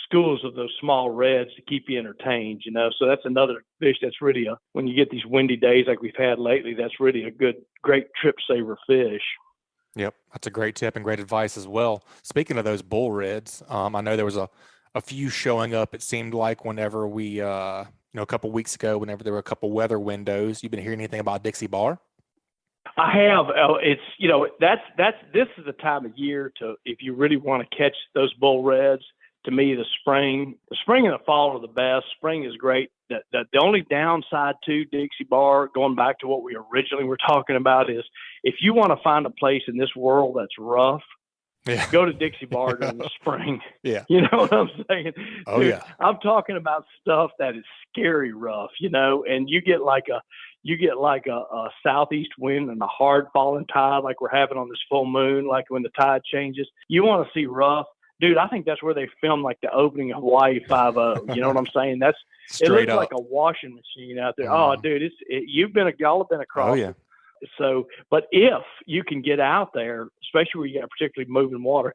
schools of those small reds to keep you entertained, So that's another fish that's really when you get these windy days like we've had lately, that's really a great trip saver fish. Yep, that's a great tip and great advice as well. Speaking of those bull reds, I know there was a few showing up. It seemed like whenever we, a couple weeks ago, whenever there were a couple weather windows. You've been hearing anything about Dixie Bar? I have. It's this is the time of year if you really want to catch those bull reds. To me, the spring and the fall are the best. Spring is great. The only downside to Dixie Bar, going back to what we originally were talking about, is if you want to find a place in this world that's rough, go to Dixie Bar during the spring. Yeah. You know what I'm saying? Oh, Dude, yeah. I'm talking about stuff that is scary rough, and you get like a southeast wind and a hard falling tide like we're having on this full moon, like when the tide changes. You want to see rough. Dude, I think that's where they filmed like the opening of Hawaii 5-0. You know what I'm saying? It looks like a washing machine out there. Oh, dude, y'all have been across. Oh, yeah. So, but if you can get out there, especially where you got particularly moving water,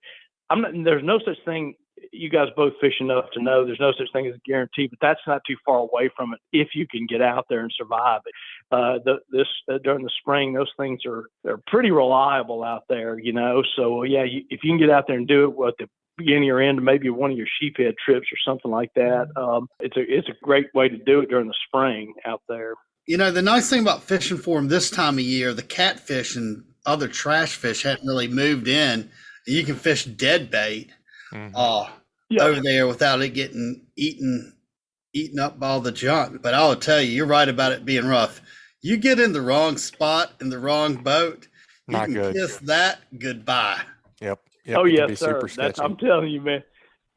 there's no such thing. You guys both fish enough to know there's no such thing as a guarantee, but that's not too far away from it if you can get out there and survive it. During the spring, those things they're pretty reliable out there, So yeah, if you can get out there and do it at the beginning or end, maybe one of your sheephead trips or something like that, it's a great way to do it during the spring out there. The nice thing about fishing for them this time of year, the catfish and other trash fish hadn't really moved in. You can fish dead bait over there without it getting eaten up by all the junk. But I'll tell you, you're right about it being rough. You get in the wrong spot in the wrong boat, Not you can good. kiss that goodbye. Yep. Oh it can yes, be sir. super sketchy. I'm telling you, man.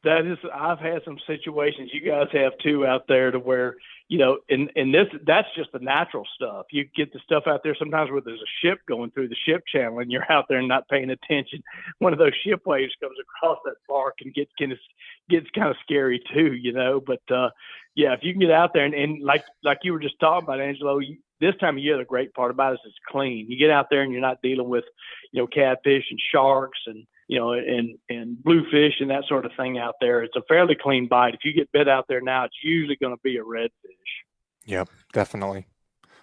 I've had some situations, you guys have too, out there to where, that's just the natural stuff. You get the stuff out there sometimes where there's a ship going through the ship channel and you're out there and not paying attention. One of those ship waves comes across that bark and gets kind of scary too, But yeah, if you can get out there and like you were just talking about, Angelo, this time of year, the great part about it is it's clean. You get out there and you're not dealing with, catfish and sharks and, and bluefish and that sort of thing out there. It's a fairly clean bite. If you get bit out there now, it's usually going to be a redfish. Yep, definitely.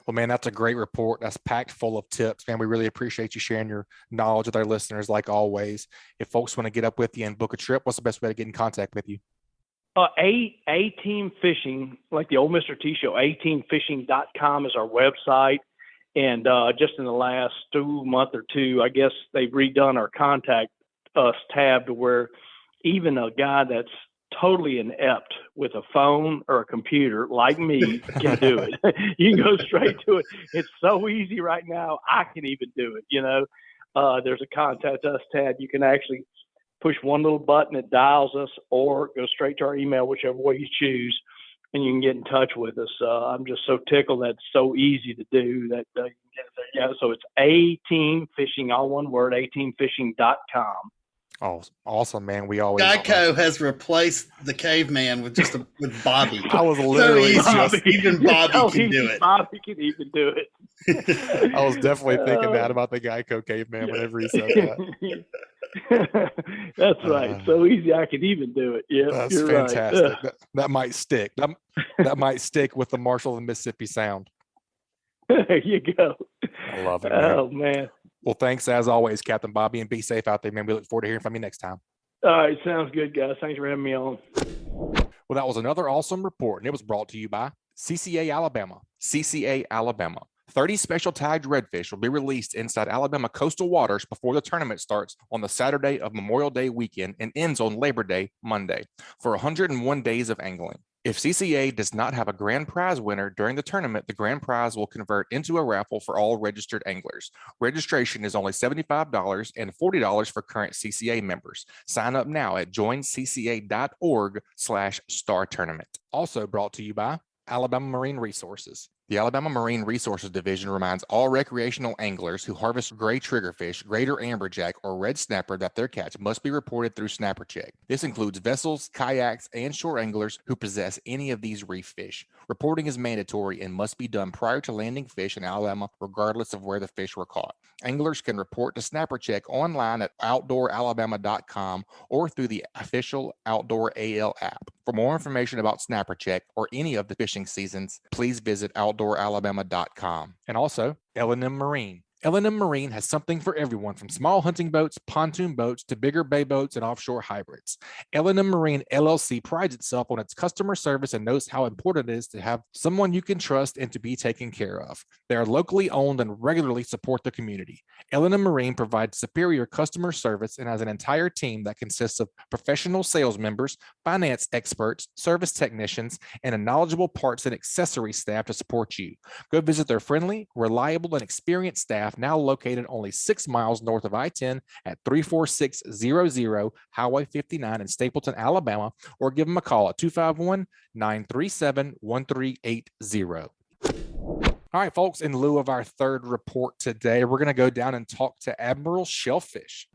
Well, man, that's a great report. That's packed full of tips, man. We really appreciate you sharing your knowledge with our listeners, like always. If folks want to get up with you and book a trip, what's the best way to get in contact with you? A-Team Fishing, like the old Mr. T show, ateamfishing.com is our website. And just in the last month or two, I guess they've redone our contact us tab to where even a guy that's totally inept with a phone or a computer like me can do it. You can go straight to it. It's so easy right now. I can even do it, there's a contact us tab. You can actually push one little button, it dials us, or go straight to our email, whichever way you choose, and you can get in touch with us. I'm just so tickled that's so easy to do that. You can get it there. Yeah, so it's A-Team Fishing, all one word, ateamfishing.com. Oh, awesome, man. We always Geico has replaced the caveman with with Bobby. I was literally even Bobby can do it. Bobby can even do it. I was definitely thinking that about the Geico caveman whenever he said that. That's right. So easy, I can even do it. Yeah, that's you're fantastic. Right. That might stick. That might stick with the Marshall and Mississippi Sound. There you go. I love it, man. Oh man. Well, thanks as always, Captain Bobby, and be safe out there, man. We look forward to hearing from you next time. All right, sounds good, guys. Thanks for having me on. Well, that was another awesome report, and it was brought to you by CCA Alabama. CCA Alabama. 30 special tagged redfish will be released inside Alabama coastal waters before the tournament starts on the Saturday of Memorial Day weekend and ends on Labor Day Monday for 101 days of angling. If CCA does not have a grand prize winner during the tournament, the grand prize will convert into a raffle for all registered anglers. Registration is only $75 and $40 for current CCA members. Sign up now at joincca.org/star tournament. Also brought to you by Alabama Marine Resources. The Alabama Marine Resources Division reminds all recreational anglers who harvest gray triggerfish, greater amberjack, or red snapper that their catch must be reported through Snapper Check. This includes vessels, kayaks, and shore anglers who possess any of these reef fish. Reporting is mandatory and must be done prior to landing fish in Alabama, regardless of where the fish were caught. Anglers can report to Snapper Check online at outdooralabama.com or through the official Outdoor AL app. For more information about Snapper Check or any of the fishing seasons, please visit outdooralabama.com. And also, L&M Marine. L&M Marine has something for everyone from small hunting boats, pontoon boats, to bigger bay boats and offshore hybrids. L&M Marine LLC prides itself on its customer service and knows how important it is to have someone you can trust and to be taken care of. They are locally owned and regularly support the community. L&M Marine provides superior customer service and has an entire team that consists of professional sales members, finance experts, service technicians, and a knowledgeable parts and accessory staff to support you. Go visit their friendly, reliable, and experienced staff now located only 6 miles north of I-10 at 34600 Highway 59 in Stapleton, Alabama, or give them a call at 251-937-1380. All right, folks, in lieu of our third report today, we're going to go down and talk to Admiral Shellfish.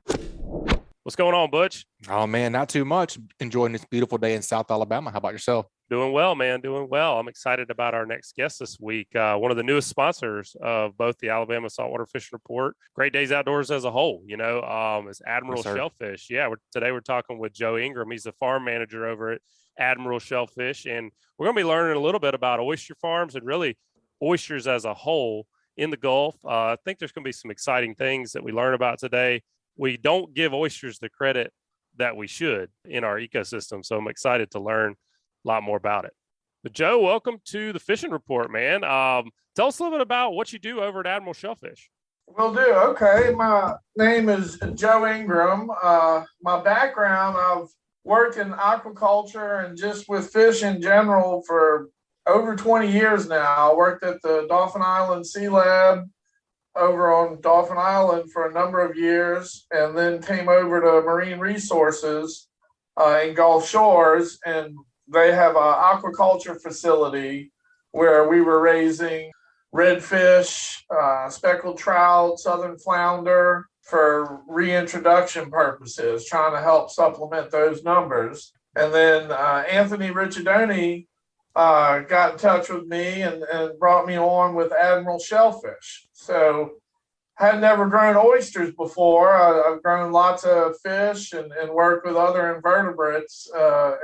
What's going on, Butch? Oh, man, not too much. Enjoying this beautiful day in South Alabama. How about yourself? Doing well, man. Doing well. I'm excited about our next guest this week. One of the newest sponsors of both the Alabama Saltwater Fishing Report, Great Days Outdoors as a whole, is Admiral Shellfish. Yeah, today we're talking with Joe Ingraham. He's the farm manager over at Admiral Shellfish. And we're going to be learning a little bit about oyster farms and really oysters as a whole in the Gulf. I think there's going to be some exciting things that we learn about today. We don't give oysters the credit that we should in our ecosystem. So I'm excited to learn a lot more about it. But Joe, welcome to the Fishing Report, man. Tell us a little bit about what you do over at Admiral Shellfish. Will do. Okay. My name is Joe Ingraham. My background, I've worked in aquaculture and just with fish in general for over 20 years now. I worked at the Dauphin Island Sea Lab over on Dauphin Island for a number of years, and then came over to Marine Resources in Gulf Shores, and they have an aquaculture facility where we were raising redfish, speckled trout, southern flounder for reintroduction purposes, trying to help supplement those numbers. And then Anthony Ricciardoni got in touch with me and brought me on with Admiral Shellfish. So had never grown oysters before. I've grown lots of fish and worked with other invertebrates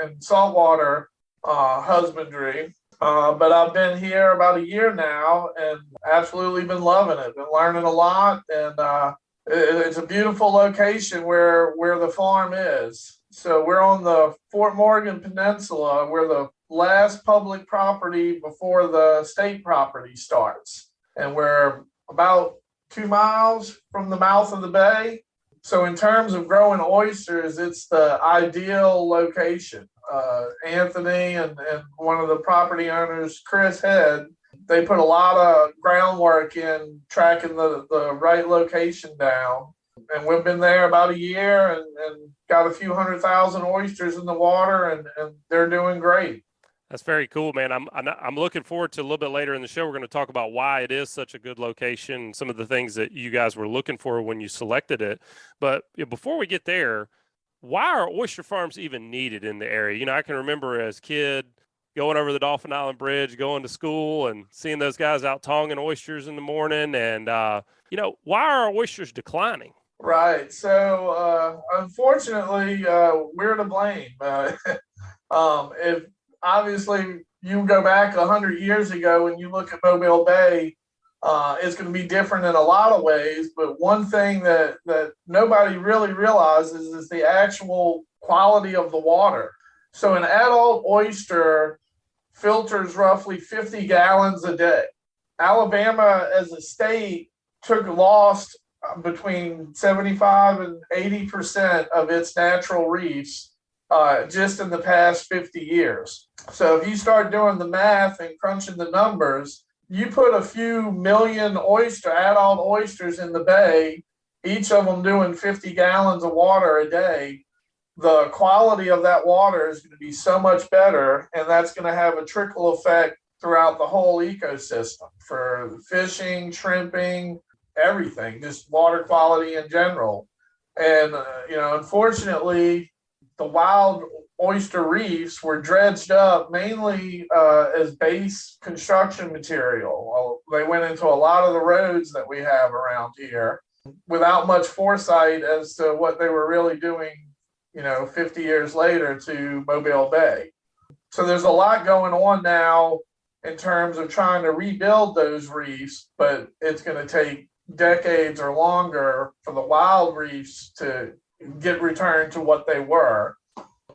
in saltwater husbandry. But I've been here about a year now and absolutely been loving it. Been learning a lot, and it's a beautiful location where the farm is. So we're on the Fort Morgan Peninsula. We're the last public property before the state property starts. And we're about 2 miles from the mouth of the bay. So in terms of growing oysters, it's the ideal location. Anthony and one of the property owners, Chris Head, they put a lot of groundwork in tracking the right location down. And we've been there about a year and got a few 100,000 oysters in the water, and they're doing great. That's very cool, man. I'm looking forward to a little bit later in the show. We're going to talk about why it is such a good location, some of the things that you guys were looking for when you selected it. But before we get there, why are oyster farms even needed in the area? I can remember as a kid going over the Dolphin Island Bridge, going to school and seeing those guys out tonging oysters in the morning. And, why are oysters declining? Right. So, unfortunately, we're to blame. If obviously you go back 100 years ago and you look at Mobile Bay, it's going to be different in a lot of ways. But one thing that nobody really realizes is the actual quality of the water. So an adult oyster filters roughly 50 gallons a day. Alabama as a state lost between 75 and 80% of its natural reefs just in the past 50 years. So if you start doing the math and crunching the numbers, you put a few million adult oysters in the bay, each of them doing 50 gallons of water a day, the quality of that water is going to be so much better, and that's going to have a trickle effect throughout the whole ecosystem for fishing, shrimping, everything, just water quality in general. And, unfortunately, the wild oyster reefs were dredged up mainly as base construction material. They went into a lot of the roads that we have around here without much foresight as to what they were really doing, 50 years later to Mobile Bay. So there's a lot going on now in terms of trying to rebuild those reefs, but it's going to take decades or longer for the wild reefs to get returned to what they were.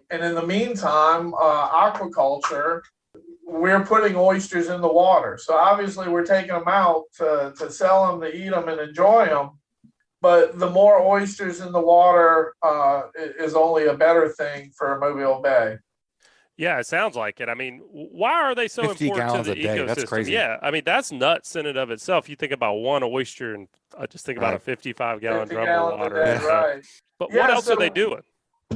And in the meantime, aquaculture, we're putting oysters in the water. So obviously we're taking them out to sell them, to eat them and enjoy them. But the more oysters in the water is only a better thing for Mobile Bay. Yeah, it sounds like it. I mean, why are they so 50 important gallons to the a day. ecosystem? That's crazy. Yeah, I mean, that's nuts in and of itself. You think about one oyster and just think about a 55-gallon 50 drum gallons of a water. day, right. But Yeah, what else so- are they doing?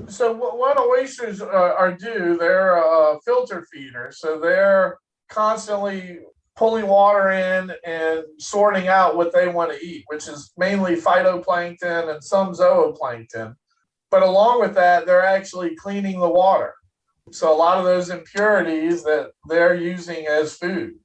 So what oysters they're a filter feeder. So they're constantly pulling water in and sorting out what they want to eat, which is mainly phytoplankton and some zooplankton. But along with that, they're actually cleaning the water. So a lot of those impurities that they're using as food.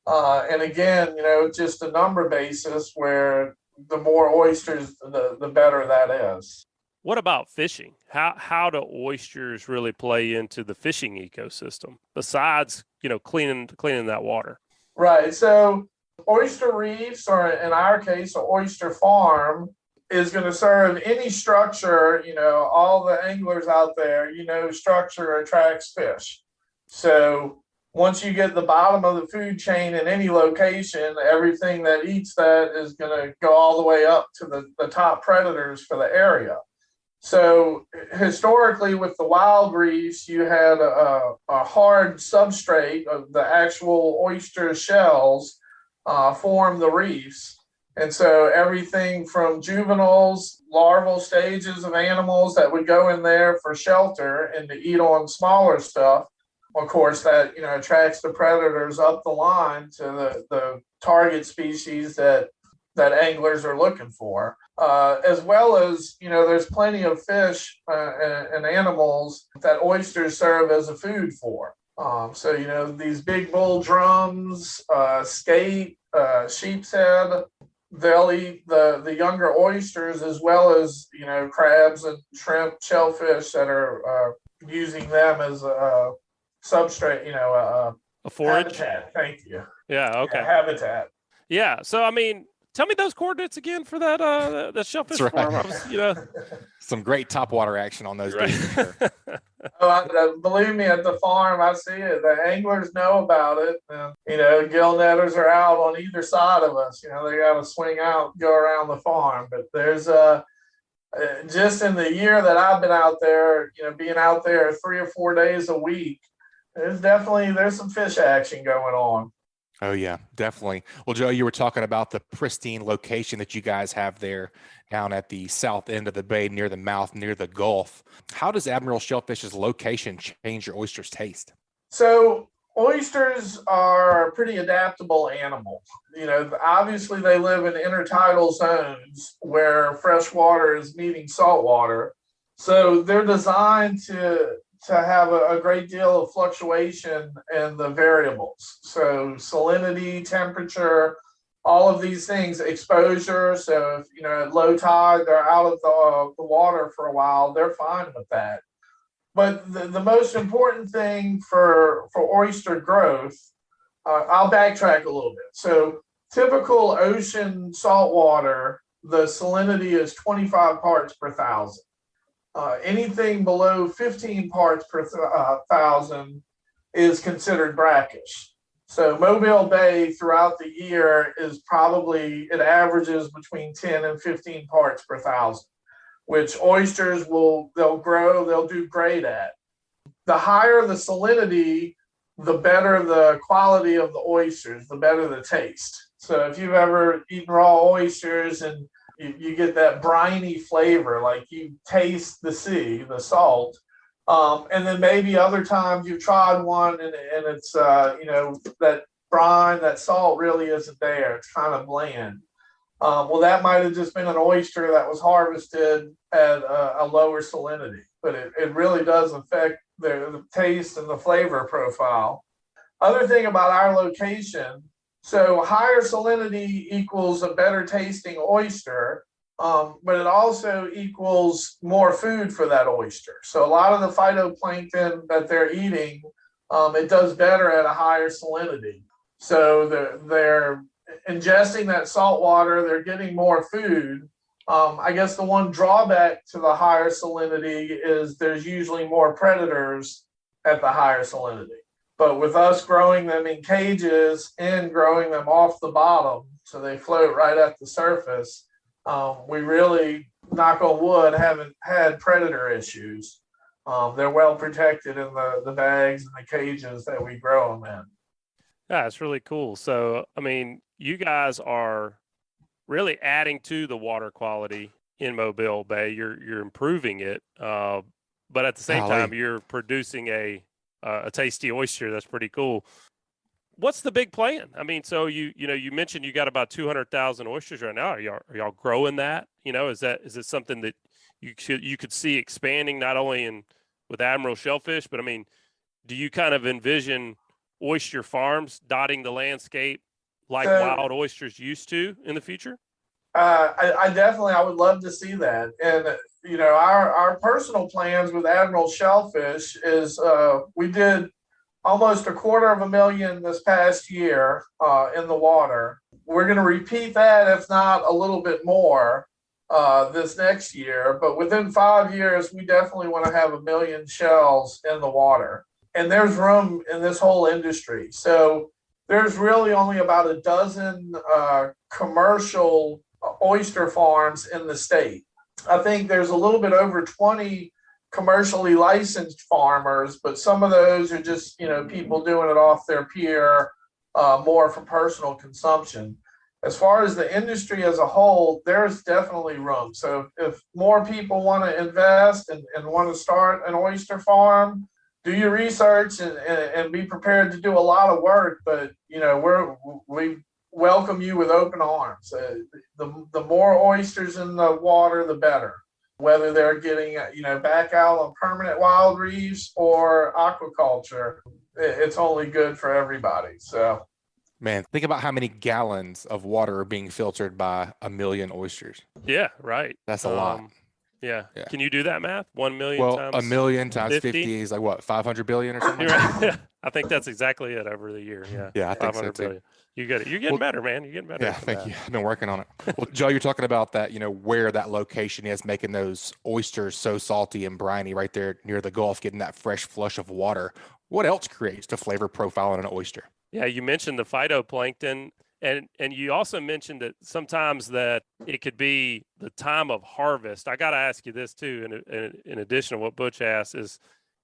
And again, just a number basis where the more oysters, the better that is. What about fishing? How do oysters really play into the fishing ecosystem besides, cleaning that water? Right. So oyster reefs, or in our case, an oyster farm, is going to serve any structure, all the anglers out there, structure attracts fish. So once you get the bottom of the food chain in any location, everything that eats that is going to go all the way up to the top predators for the area. So historically with the wild reefs, you had a hard substrate of the actual oyster shells form the reefs. And so everything from juveniles, larval stages of animals that would go in there for shelter and to eat on smaller stuff, of course, that attracts the predators up the line to the target species that anglers are looking for. As well as, there's plenty of fish and animals that oysters serve as a food for. So, these big bull drums, skate, sheep's head, they'll eat the younger oysters as well as, crabs and shrimp, shellfish that are using them as a substrate, A forage? habitat. Thank you. Yeah, okay. Yeah, habitat. Yeah, so, I mean, tell me those coordinates again for that shellfish That's right. farm. Some great topwater action on those dudes. For sure. Believe me, at the farm, I see it. The anglers know about it. Gill netters are out on either side of us. They got to swing out, go around the farm. But there's just in the year that I've been out there, being out there 3 or 4 days a week, there's some fish action going on. Oh yeah, definitely. Well, Joe, you were talking about the pristine location that you guys have there down at the south end of the bay near the mouth, near the Gulf. How does Admiral Shellfish's location change your oyster's taste? So oysters are a pretty adaptable animal. Obviously they live in intertidal zones where fresh water is meeting salt water. So they're designed to have a great deal of fluctuation in the variables. So salinity, temperature, all of these things, exposure. So if at low tide they're out of the water for a while, they're fine with that. But the most important thing for oyster growth, I'll backtrack a little bit. So typical ocean saltwater, the salinity is 25 parts per thousand. Anything below 15 parts per thousand is considered brackish. So Mobile Bay throughout the year it averages between 10 and 15 parts per thousand, which oysters they'll do great at. The higher the salinity, the better the quality of the oysters, the better the taste. So if you've ever eaten raw oysters and you get that briny flavor, like you taste the sea, the salt, and then maybe other times you've tried one and it's that brine, that salt really isn't there. It's kind of bland. Well, that might have just been an oyster that was harvested at a lower salinity, but it really does affect the taste and the flavor profile. Other thing about our location, so higher salinity equals a better tasting oyster, but it also equals more food for that oyster. So a lot of the phytoplankton that they're eating, it does better at a higher salinity. So they're ingesting that salt water, they're getting more food. I guess the one drawback to the higher salinity is there's usually more predators at the higher salinity. But with us growing them in cages and growing them off the bottom, so they float right at the surface, we really, knock on wood, haven't had predator issues. They're well protected in the bags and the cages that we grow them in. Yeah, it's really cool. So, I mean, you guys are really adding to the water quality in Mobile Bay. You're improving it, but at the same time, you're producing a tasty oyster. That's pretty cool. What's the big plan? I mean, so you mentioned you got about 200,000 oysters right now. Are y'all growing that? Is it something that you could see expanding not only with Admiral Shellfish, but I mean, do you kind of envision oyster farms dotting the landscape like wild oysters used to in the future? I would love to see that. And our personal plans with Admiral Shellfish is we did almost $250,000 this past year in the water. We're going to repeat that, if not a little bit more, this next year. But within 5 years, we definitely want to have 1 million shells in the water. And there's room in this whole industry. So there's really only about a dozen commercial oyster farms in the state. I think there's a little bit over 20 commercially licensed farmers, but some of those are just people doing it off their pier, more for personal consumption. As far as the industry as a whole, there's definitely room. So if more people want to invest and want to start an oyster farm, do your research and be prepared to do a lot of work. But we welcome you with open arms. The more oysters in the water, the better. Whether they're getting back out on permanent wild reefs or aquaculture, it's only good for everybody. So, Man, think about how many gallons of water are being filtered by 1 million oysters. Yeah, right. That's a lot. Yeah. Can you do that math? 1 million times 1 million times 50? 50 is like what, 500 billion or something? Right. I think that's exactly it over the year. Yeah. Yeah, I think so too. Billion. You get it. You're getting better, man. You're getting better. Yeah, thank you. I've been working on it. Well, Joe, you're talking about that, where that location is, making those oysters so salty and briny right there near the Gulf, getting that fresh flush of water. What else creates the flavor profile in an oyster? Yeah, you mentioned the phytoplankton. And you also mentioned that sometimes that it could be the time of harvest. I got to ask you this too, in addition to what Butch asked, is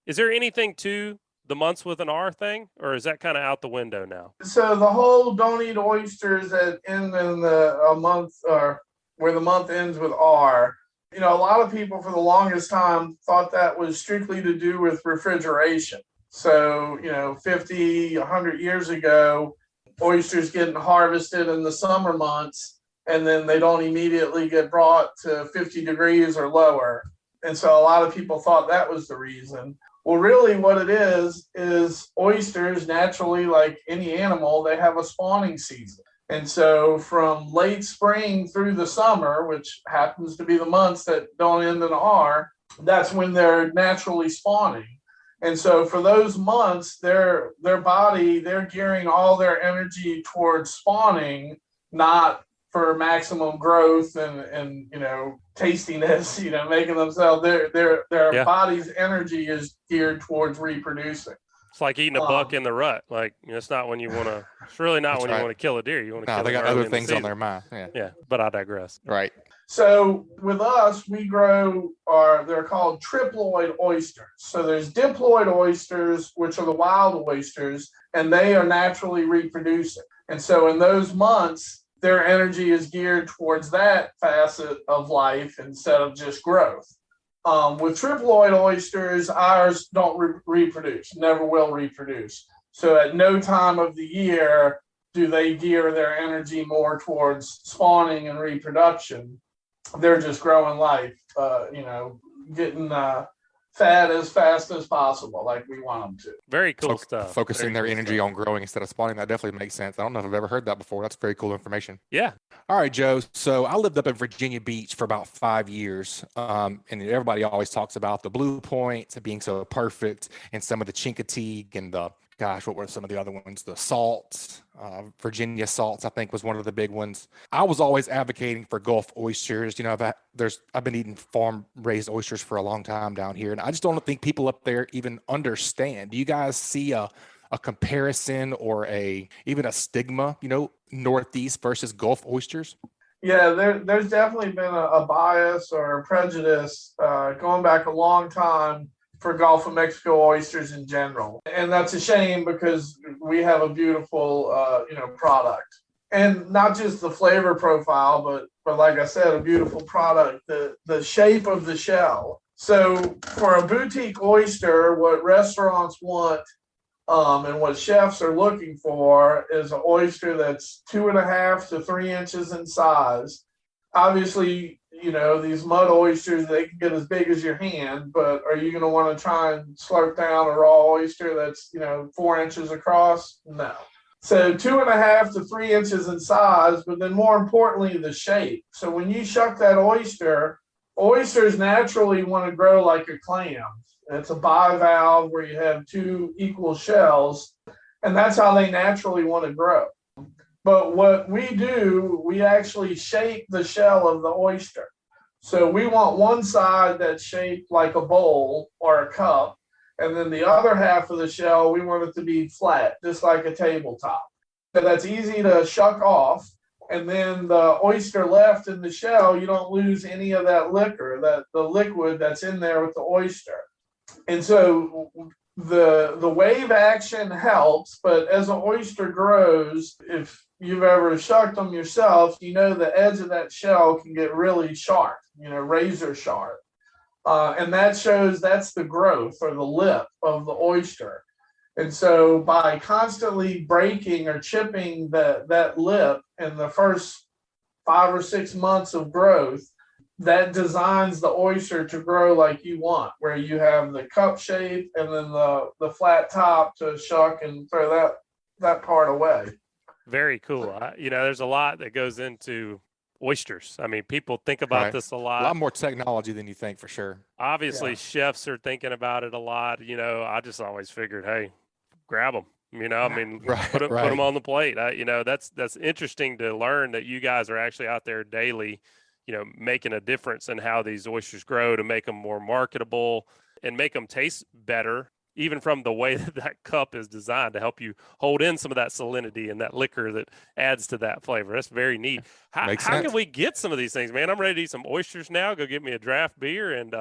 there anything to the months with an R thing, or is that kind of out the window now? So the whole don't eat oysters that end in a month, or where the month ends with R. A lot of people for the longest time thought that was strictly to do with refrigeration. So, 50, 100 years ago, oysters getting harvested in the summer months, and then they don't immediately get brought to 50 degrees or lower. And so a lot of people thought that was the reason. Well, really what it is oysters naturally, like any animal, they have a spawning season. And so from late spring through the summer, which happens to be the months that don't end in R, that's when they're naturally spawning. And so for those months, their body, they're gearing all their energy towards spawning, not for maximum growth and tastiness, making themselves, their body's energy is geared towards reproducing. It's like eating a buck in the rut. Like, it's not when you want to, it's really not when you want to kill a deer. You want to kill they it got early other in the things on season. their mind. Yeah, but I digress. Right. So with us, we grow they're called triploid oysters. So there's diploid oysters, which are the wild oysters, and they are naturally reproducing. And so in those months, their energy is geared towards that facet of life instead of just growth. With triploid oysters, ours don't reproduce, never will reproduce. So at no time of the year do they gear their energy more towards spawning and reproduction. They're just growing life, getting fat as fast as possible, like we want them to. Very cool stuff. Focusing Very their cool energy stuff. on growing instead of spawning, that definitely makes sense. I don't know if I've ever heard that before. That's very cool information. Yeah. All right, Joe. So I lived up in Virginia Beach for about 5 years. And everybody always talks about the blue points being so perfect, and some of the Chincoteague and what were some of the other ones? The salts, Virginia salts, I think was one of the big ones. I was always advocating for Gulf oysters. I've been eating farm raised oysters for a long time down here, and I just don't think people up there even understand. Do you guys see a comparison or even a stigma, Northeast versus Gulf oysters? Yeah, there's definitely been a bias or a prejudice going back a long time for Gulf of Mexico oysters in general. And that's a shame because we have a beautiful, product. And not just the flavor profile, but like I said, a beautiful product, the shape of the shell. So for a boutique oyster, what restaurants want and what chefs are looking for is an oyster that's 2.5 to 3 inches in size. Obviously, these mud oysters, they can get as big as your hand, but are you going to want to try and slurp down a raw oyster that's, 4 inches across? No. So 2.5 to 3 inches in size, but then more importantly, the shape. So when you shuck that oysters naturally want to grow like a clam. It's a bivalve where you have two equal shells, and that's how they naturally want to grow. But what we do, we actually shape the shell of the oyster. So we want one side that's shaped like a bowl or a cup, and then the other half of the shell, we want it to be flat, just like a tabletop. So that's easy to shuck off. And then the oyster left in the shell, you don't lose any of that the liquid that's in there with the oyster. And so the wave action helps, but as an oyster grows, if you've ever shucked them yourself, the edge of that shell can get really sharp, razor sharp. And that shows that's the growth or the lip of the oyster. And so by constantly breaking or chipping that lip in the first 5 or 6 months of growth, that designs the oyster to grow like you want, where you have the cup shape and then the flat top to shuck and throw that part away. Very cool. There's a lot that goes into oysters. I mean, people think about this a lot. A lot more technology than you think, for sure. Obviously, chefs are thinking about it a lot. I just always figured, hey, grab them. Put them on the plate. That's interesting to learn that you guys are actually out there daily, making a difference in how these oysters grow to make them more marketable and make them taste better, even from the way that cup is designed to help you hold in some of that salinity and that liquor that adds to that flavor. That's very neat. How can we get some of these things, man? I'm ready to eat some oysters now. Go get me a draft beer and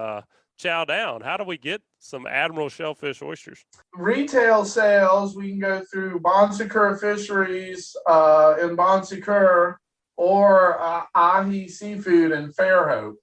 chow down. How do we get some Admiral Shellfish oysters? Retail sales, we can go through Bon Secours Fisheries in Bon Secours or Ahi Seafood in Fairhope.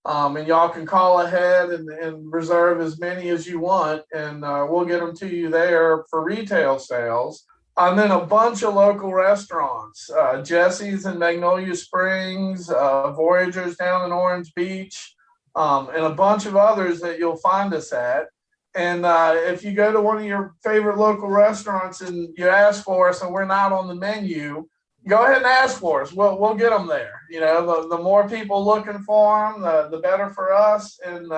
And y'all can call ahead and reserve as many as you want, and we'll get them to you there for retail sales. And then a bunch of local restaurants, Jesse's in Magnolia Springs, Voyagers down in Orange Beach, and a bunch of others that you'll find us at. And if you go to one of your favorite local restaurants and you ask for us and we're not on the menu, go ahead and ask for us. We'll get them there. You know, the more people looking for them, the better for us. And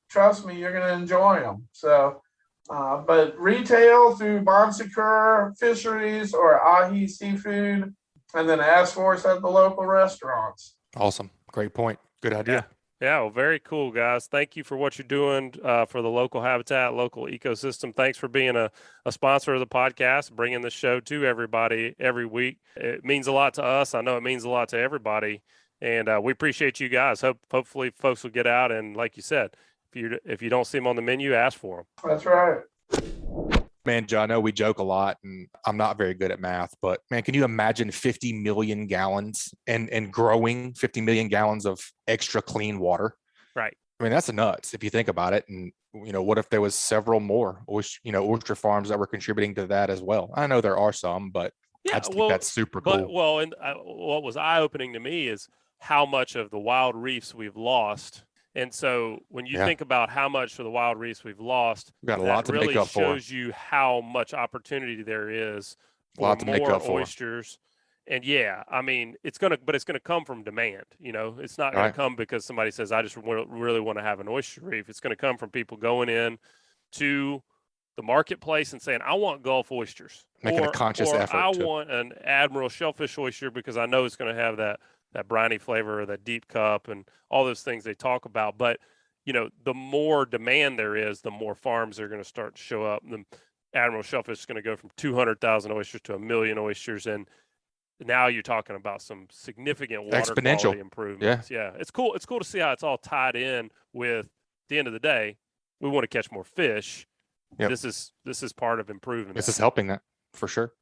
trust me, you're going to enjoy them. So, but retail through Bon Secours Fisheries or Ahi Seafood, and then ask for us at the local restaurants. Awesome. Great point. Good idea. Yeah, well, very cool, guys. Thank you for what you're doing for the local habitat, local ecosystem. Thanks for being a sponsor of the podcast, bringing the show to everybody every week. It means a lot to us. I know it means a lot to everybody, and we appreciate you guys. Hopefully folks will get out, and like you said, if you don't see them on the menu, ask for them. That's right. Man, Joe, I know we joke a lot, and I'm not very good at math, but man, can you imagine 50 million gallons and growing 50 million gallons of extra clean water? Right. I mean, that's nuts if you think about it. And, you know, what if there was several more, oyster farms that were contributing to that as well? I know there are some, but I just think that's super cool. And what was eye-opening to me is how much of the wild reefs we've lost. And so when you think about how much of the wild reefs we've lost, we've got a lot to really make up for. Shows you how much opportunity there is for a lot to more make up for. oysters. And I mean, it's gonna come from demand. You know, it's not gonna come because somebody says, I just really want to have an oyster reef. It's gonna come from people going in to the marketplace and saying, I want Gulf oysters. Making a conscious effort. I want an Admiral Shellfish oyster because I know it's gonna have that briny flavor or that deep cup and all those things they talk about. But, you know, the more demand there is, the more farms are going to start to show up. And the Admiral Shellfish is going to go from 200,000 oysters to 1 million oysters. And now you're talking about some significant water quality improvements. Yeah. It's cool. It's cool to see how it's all tied in with, at the end of the day, we want to catch more fish. Yep. This is part of improving. This is helping that for sure.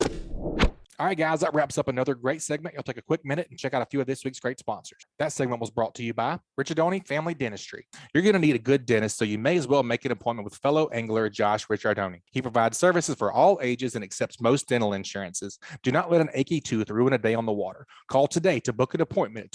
All right, guys, that wraps up another great segment. I'll take a quick minute and check out a few of this week's great sponsors. That segment was brought to you by Ricciardoni Family Dentistry. You're going to need a good dentist, so you may as well make an appointment with fellow angler Josh Ricciardoni. He provides services for all ages and accepts most dental insurances. Do not let an achy tooth ruin a day on the water. Call today to book an appointment at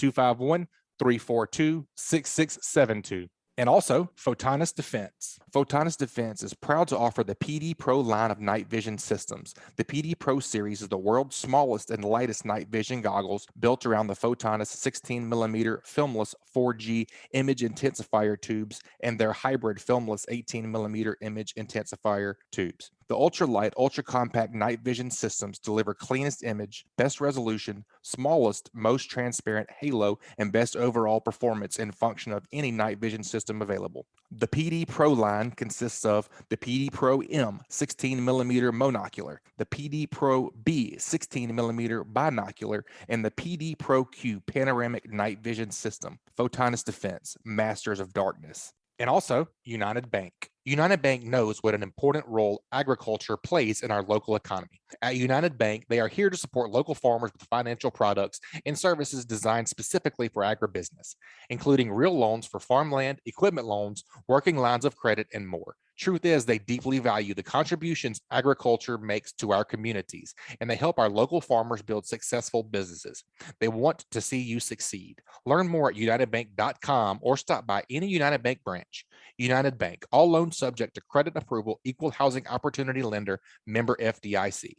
251-342-6672. And also, Photonis Defense. Photonis Defense is proud to offer the PD Pro line of night vision systems. The PD Pro series is the world's smallest and lightest night vision goggles built around the Photonis 16mm filmless 4G image intensifier tubes and their hybrid filmless 18mm image intensifier tubes. The ultra-light, ultra-compact night vision systems deliver cleanest image, best resolution, smallest, most transparent halo, and best overall performance and function of any night vision system available. The PD Pro line consists of the PD Pro M 16mm monocular, the PD Pro B 16mm binocular, and the PD Pro Q panoramic night vision system. Photonis Defense, masters of darkness. And also, United Bank. United Bank knows what an important role agriculture plays in our local economy. At United Bank, they are here to support local farmers with financial products and services designed specifically for agribusiness, including real loans for farmland, equipment loans, working lines of credit, and more. Truth is, they deeply value the contributions agriculture makes to our communities, and they help our local farmers build successful businesses. They want to see you succeed. Learn more at unitedbank.com or stop by any United Bank branch. United Bank, all loans subject to credit approval, equal housing opportunity lender, member FDIC.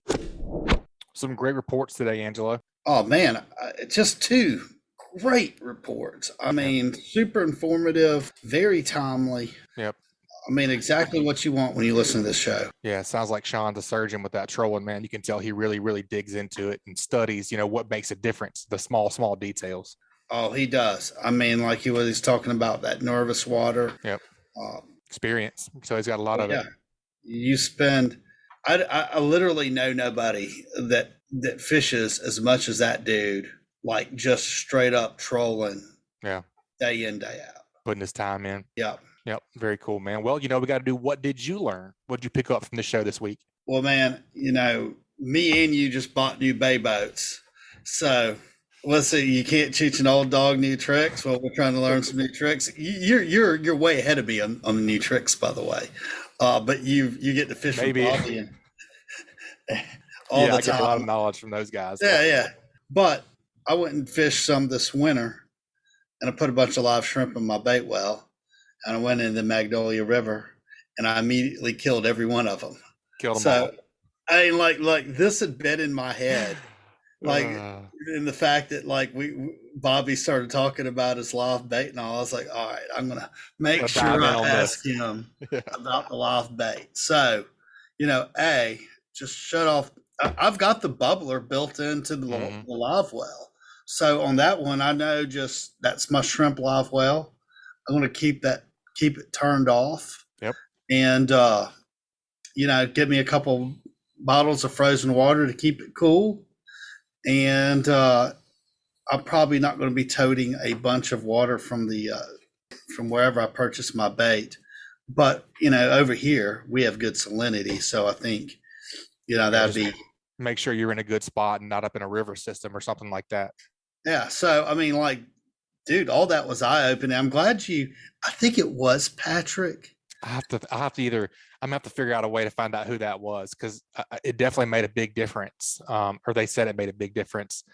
Some great reports today, Angelo. Oh, man, just two great reports. I mean, super informative, very timely. Yep. I mean, exactly what you want when you listen to this show. Yeah, it sounds like Shawn's a surgeon with that trolling, man. You can tell he really, really digs into it and studies, what makes a difference, the small, small details. Oh, he does. I mean, like he was talking about that nervous water. Yep. Experience. So he's got a lot of it. You spend, I literally know nobody that fishes as much as that dude, like just straight up trolling. Yeah. Day in, day out. Putting his time in. Yeah. Yep. Very cool, man. Well, we got to do, what did you learn? What did you pick up from the show this week? Well, man, me and you just bought new bay boats. So let's see, you can't teach an old dog new tricks. Well, we're trying to learn some new tricks. You're way ahead of me on the new tricks, by the way. But you get to fish Maybe. with Bobby and all the I get time. a lot of knowledge from those guys. Yeah. But I went and fished some this winter, and I put a bunch of live shrimp in my bait well, and I went in the Magnolia River, and I immediately killed every one of them. Killed them all. I mean, like this had been in my head, in the fact that Bobby started talking about his live bait and all. I was like, all right, I'm gonna make sure I ask him about the live bait. So, just shut off. I've got the bubbler built into the live well. So on that one, I know that's my shrimp live well. I'm gonna keep it turned off. Yep. And give me a couple bottles of frozen water to keep it cool. And I'm probably not going to be toting a bunch of water from wherever I purchased my bait. But, over here, we have good salinity. So I think, that'd be. Make sure you're in a good spot and not up in a river system or something like that. Yeah. So, I mean, dude, all that was eye-opening. I'm glad I think it was Patrick. I'm gonna have to figure out a way to find out who that was, because it definitely made a big difference. Or they said it made a big difference.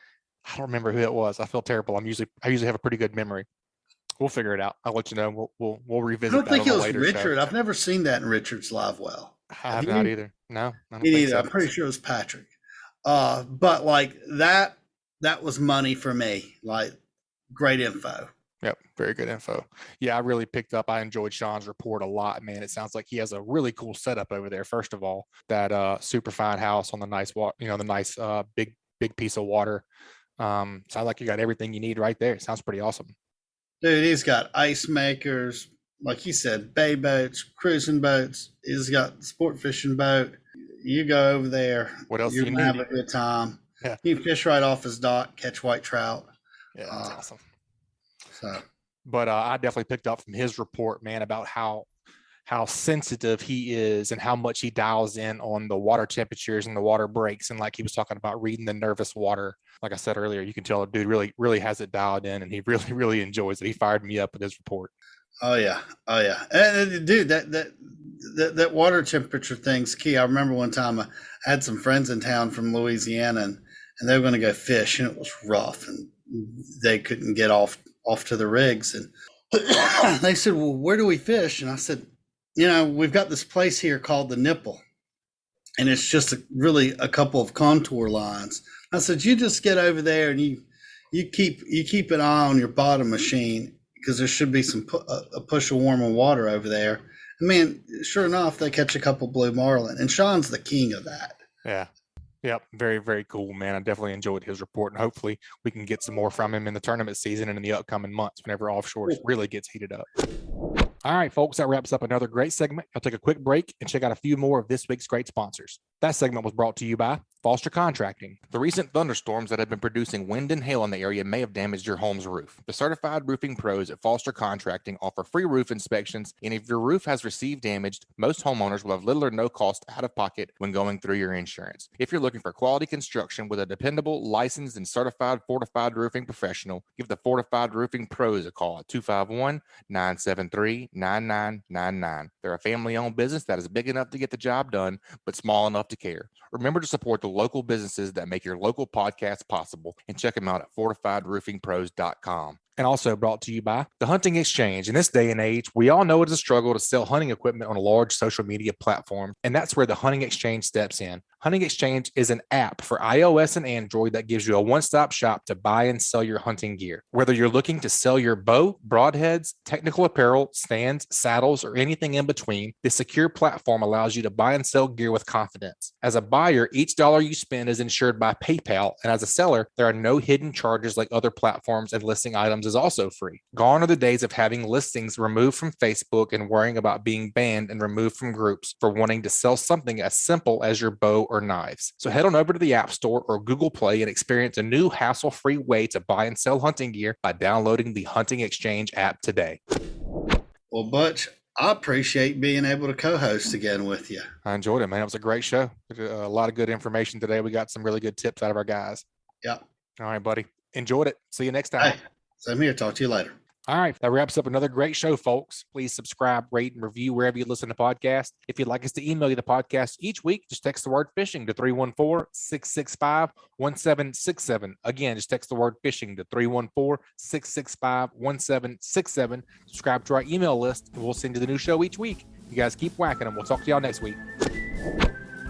I don't remember who it was. I feel terrible. I usually have a pretty good memory. We'll figure it out. I'll let you know. We'll revisit. I don't think it was Richard. Show. I've never seen that in Richard's live well. I have not either. No, I don't me think neither. so. I'm pretty sure it was Patrick. But that was money for me. Great info. Yep. Very good info. Yeah, I really picked up. I enjoyed Shawn's report a lot, man. It sounds like he has a really cool setup over there. First of all, that super fine house on the nice the nice big piece of water. Sounds like you got everything you need right there. It sounds pretty awesome. Dude, he's got ice makers, like you said, bay boats, cruising boats. He's got sport fishing boat. You go over there. What else you're do you gonna need? have a good time. Yeah. You fish right off his dock, catch white trout. Yeah, that's awesome. But I definitely picked up from his report, man, about how sensitive he is and how much he dials in on the water temperatures and the water breaks. And like he was talking about reading the nervous water. Like I said earlier, you can tell the dude really, really has it dialed in, and he really, really enjoys it. He fired me up with his report. Oh yeah. And dude, that water temperature thing's key. I remember one time I had some friends in town from Louisiana, and they were going to go fish, and it was rough, and they couldn't get off to the rigs. And they said, well, where do we fish? And I said, we've got this place here called the Nipple, and it's just a couple of contour lines. I said, you just get over there and you keep an eye on your bottom machine, because there should be a push of warm water over there. I mean, sure enough, they catch a couple blue marlin, and Shawn's the king of that. Yeah. Yep. Very, very cool, man. I definitely enjoyed his report, and hopefully we can get some more from him in the tournament season and in the upcoming months whenever offshore really gets heated up. All right, folks, that wraps up another great segment. I'll take a quick break and check out a few more of this week's great sponsors. That segment was brought to you by Foster Contracting. The recent thunderstorms that have been producing wind and hail in the area may have damaged your home's roof. The certified roofing pros at Foster Contracting offer free roof inspections, and if your roof has received damage, most homeowners will have little or no cost out of pocket when going through your insurance. If you're looking for quality construction with a dependable, licensed, and certified fortified roofing professional, give the Fortified Roofing Pros a call at 251-973-9999. They're a family-owned business that is big enough to get the job done, but small enough to care. Remember to support the local businesses that make your local podcast possible, and check them out at fortifiedroofingpros.com. And also brought to you by the Hunting Exchange. In this day and age, we all know it's a struggle to sell hunting equipment on a large social media platform, and that's where the Hunting Exchange steps in. Hunting Exchange is an app for iOS and Android that gives you a one-stop shop to buy and sell your hunting gear. Whether you're looking to sell your bow, broadheads, technical apparel, stands, saddles, or anything in between, this secure platform allows you to buy and sell gear with confidence. As a buyer, each dollar you spend is insured by PayPal, and as a seller, there are no hidden charges like other platforms, and listing items is also free. Gone are the days of having listings removed from Facebook and worrying about being banned and removed from groups for wanting to sell something as simple as your bow or knives. So head on over to the App Store or Google Play and experience a new hassle-free way to buy and sell hunting gear by downloading the Hunting Exchange app today. Well, Butch, I appreciate being able to co-host again with you. I enjoyed it, man. It was a great show. A lot of good information today. We got some really good tips out of our guys. Yeah. All right, buddy. Enjoyed it. See you next time. Hey, same here. Talk to you later. All right. That wraps up another great show, folks. Please subscribe, rate, and review wherever you listen to podcasts. If you'd like us to email you the podcast each week, just text the word fishing to 314-665-1767. Again, just text the word fishing to 314-665-1767. Subscribe to our email list, and we'll send you the new show each week. You guys keep whacking them. We'll talk to y'all next week.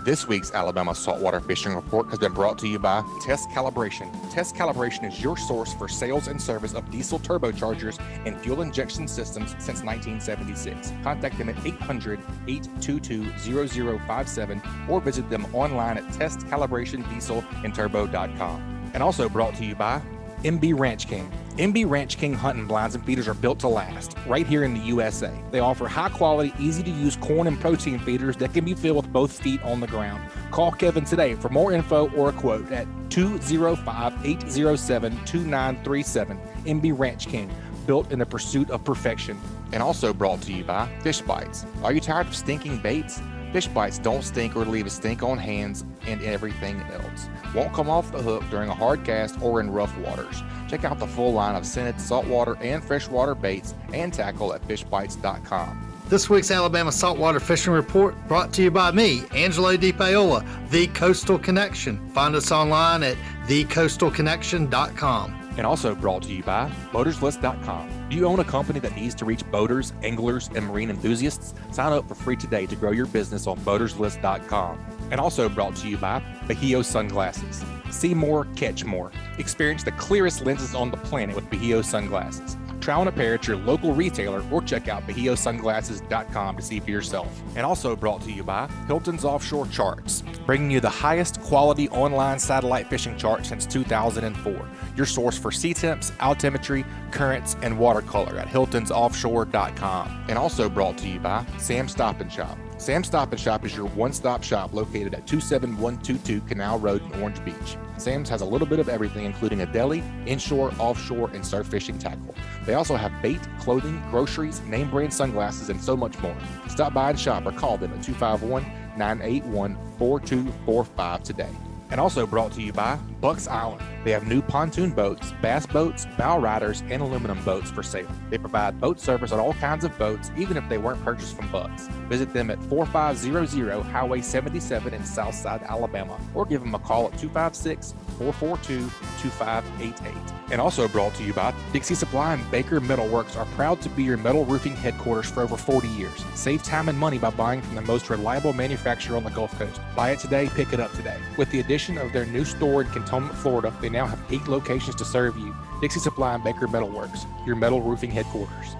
This week's Alabama Saltwater Fishing Report has been brought to you by Test Calibration. Test Calibration is your source for sales and service of diesel turbochargers and fuel injection systems since 1976. Contact them at 800-822-0057 or visit them online at testcalibratindieselandturbo.com. And also brought to you by MB Ranch King. MB Ranch King hunting blinds and feeders are built to last right here in the USA. They offer high quality, easy to use corn and protein feeders that can be filled with both feet on the ground. Call Kevin today for more info or a quote at 205-807-2937. MB Ranch King, built in the pursuit of perfection. And also brought to you by Fish Bites. Are you tired of stinking baits? Fish Bites don't stink or leave a stink on hands and everything else. Won't come off the hook during a hard cast or in rough waters. Check out the full line of scented saltwater and freshwater baits and tackle at fishbites.com. This week's Alabama Saltwater Fishing Report brought to you by me, Angelo DePaola, The Coastal Connection. Find us online at thecoastalconnection.com. And also brought to you by boaterslist.com. Do you own a company that needs to reach boaters, anglers, and marine enthusiasts? Sign up for free today to grow your business on boaterslist.com. And also brought to you by Bahio Sunglasses. See more, catch more. Experience the clearest lenses on the planet with Bahio Sunglasses. Try on a pair at your local retailer or check out BahioSunglasses.com to see for yourself. And also brought to you by Hilton's Offshore Charts, bringing you the highest quality online satellite fishing chart since 2004. Your source for sea temps, altimetry, currents, and watercolor at Hilton'sOffshore.com. And also brought to you by Sam's Stop and Shop. Sam's Stop and Shop is your one-stop shop located at 27122 Canal Road in Orange Beach. Sam's has a little bit of everything, including a deli, inshore, offshore, and surf fishing tackle. They also have bait, clothing, groceries, name brand sunglasses, and so much more. Stop by and shop or call them at 251-981-4245 today. And also brought to you by Bucks Island. They have new pontoon boats, bass boats, bow riders, and aluminum boats for sale. They provide boat service on all kinds of boats, even if they weren't purchased from Bucks. Visit them at 4500 Highway 77 in Southside, Alabama, or give them a call at 256-442-2588. And also brought to you by Dixie Supply and Baker Metalworks are proud to be your metal roofing headquarters for over 40 years. Save time and money by buying from the most reliable manufacturer on the Gulf Coast. Buy it today, pick it up today. With the addition of their new store in Cantonment, Florida, they now have 8 locations to serve you. Dixie Supply and Baker Metalworks, your metal roofing headquarters.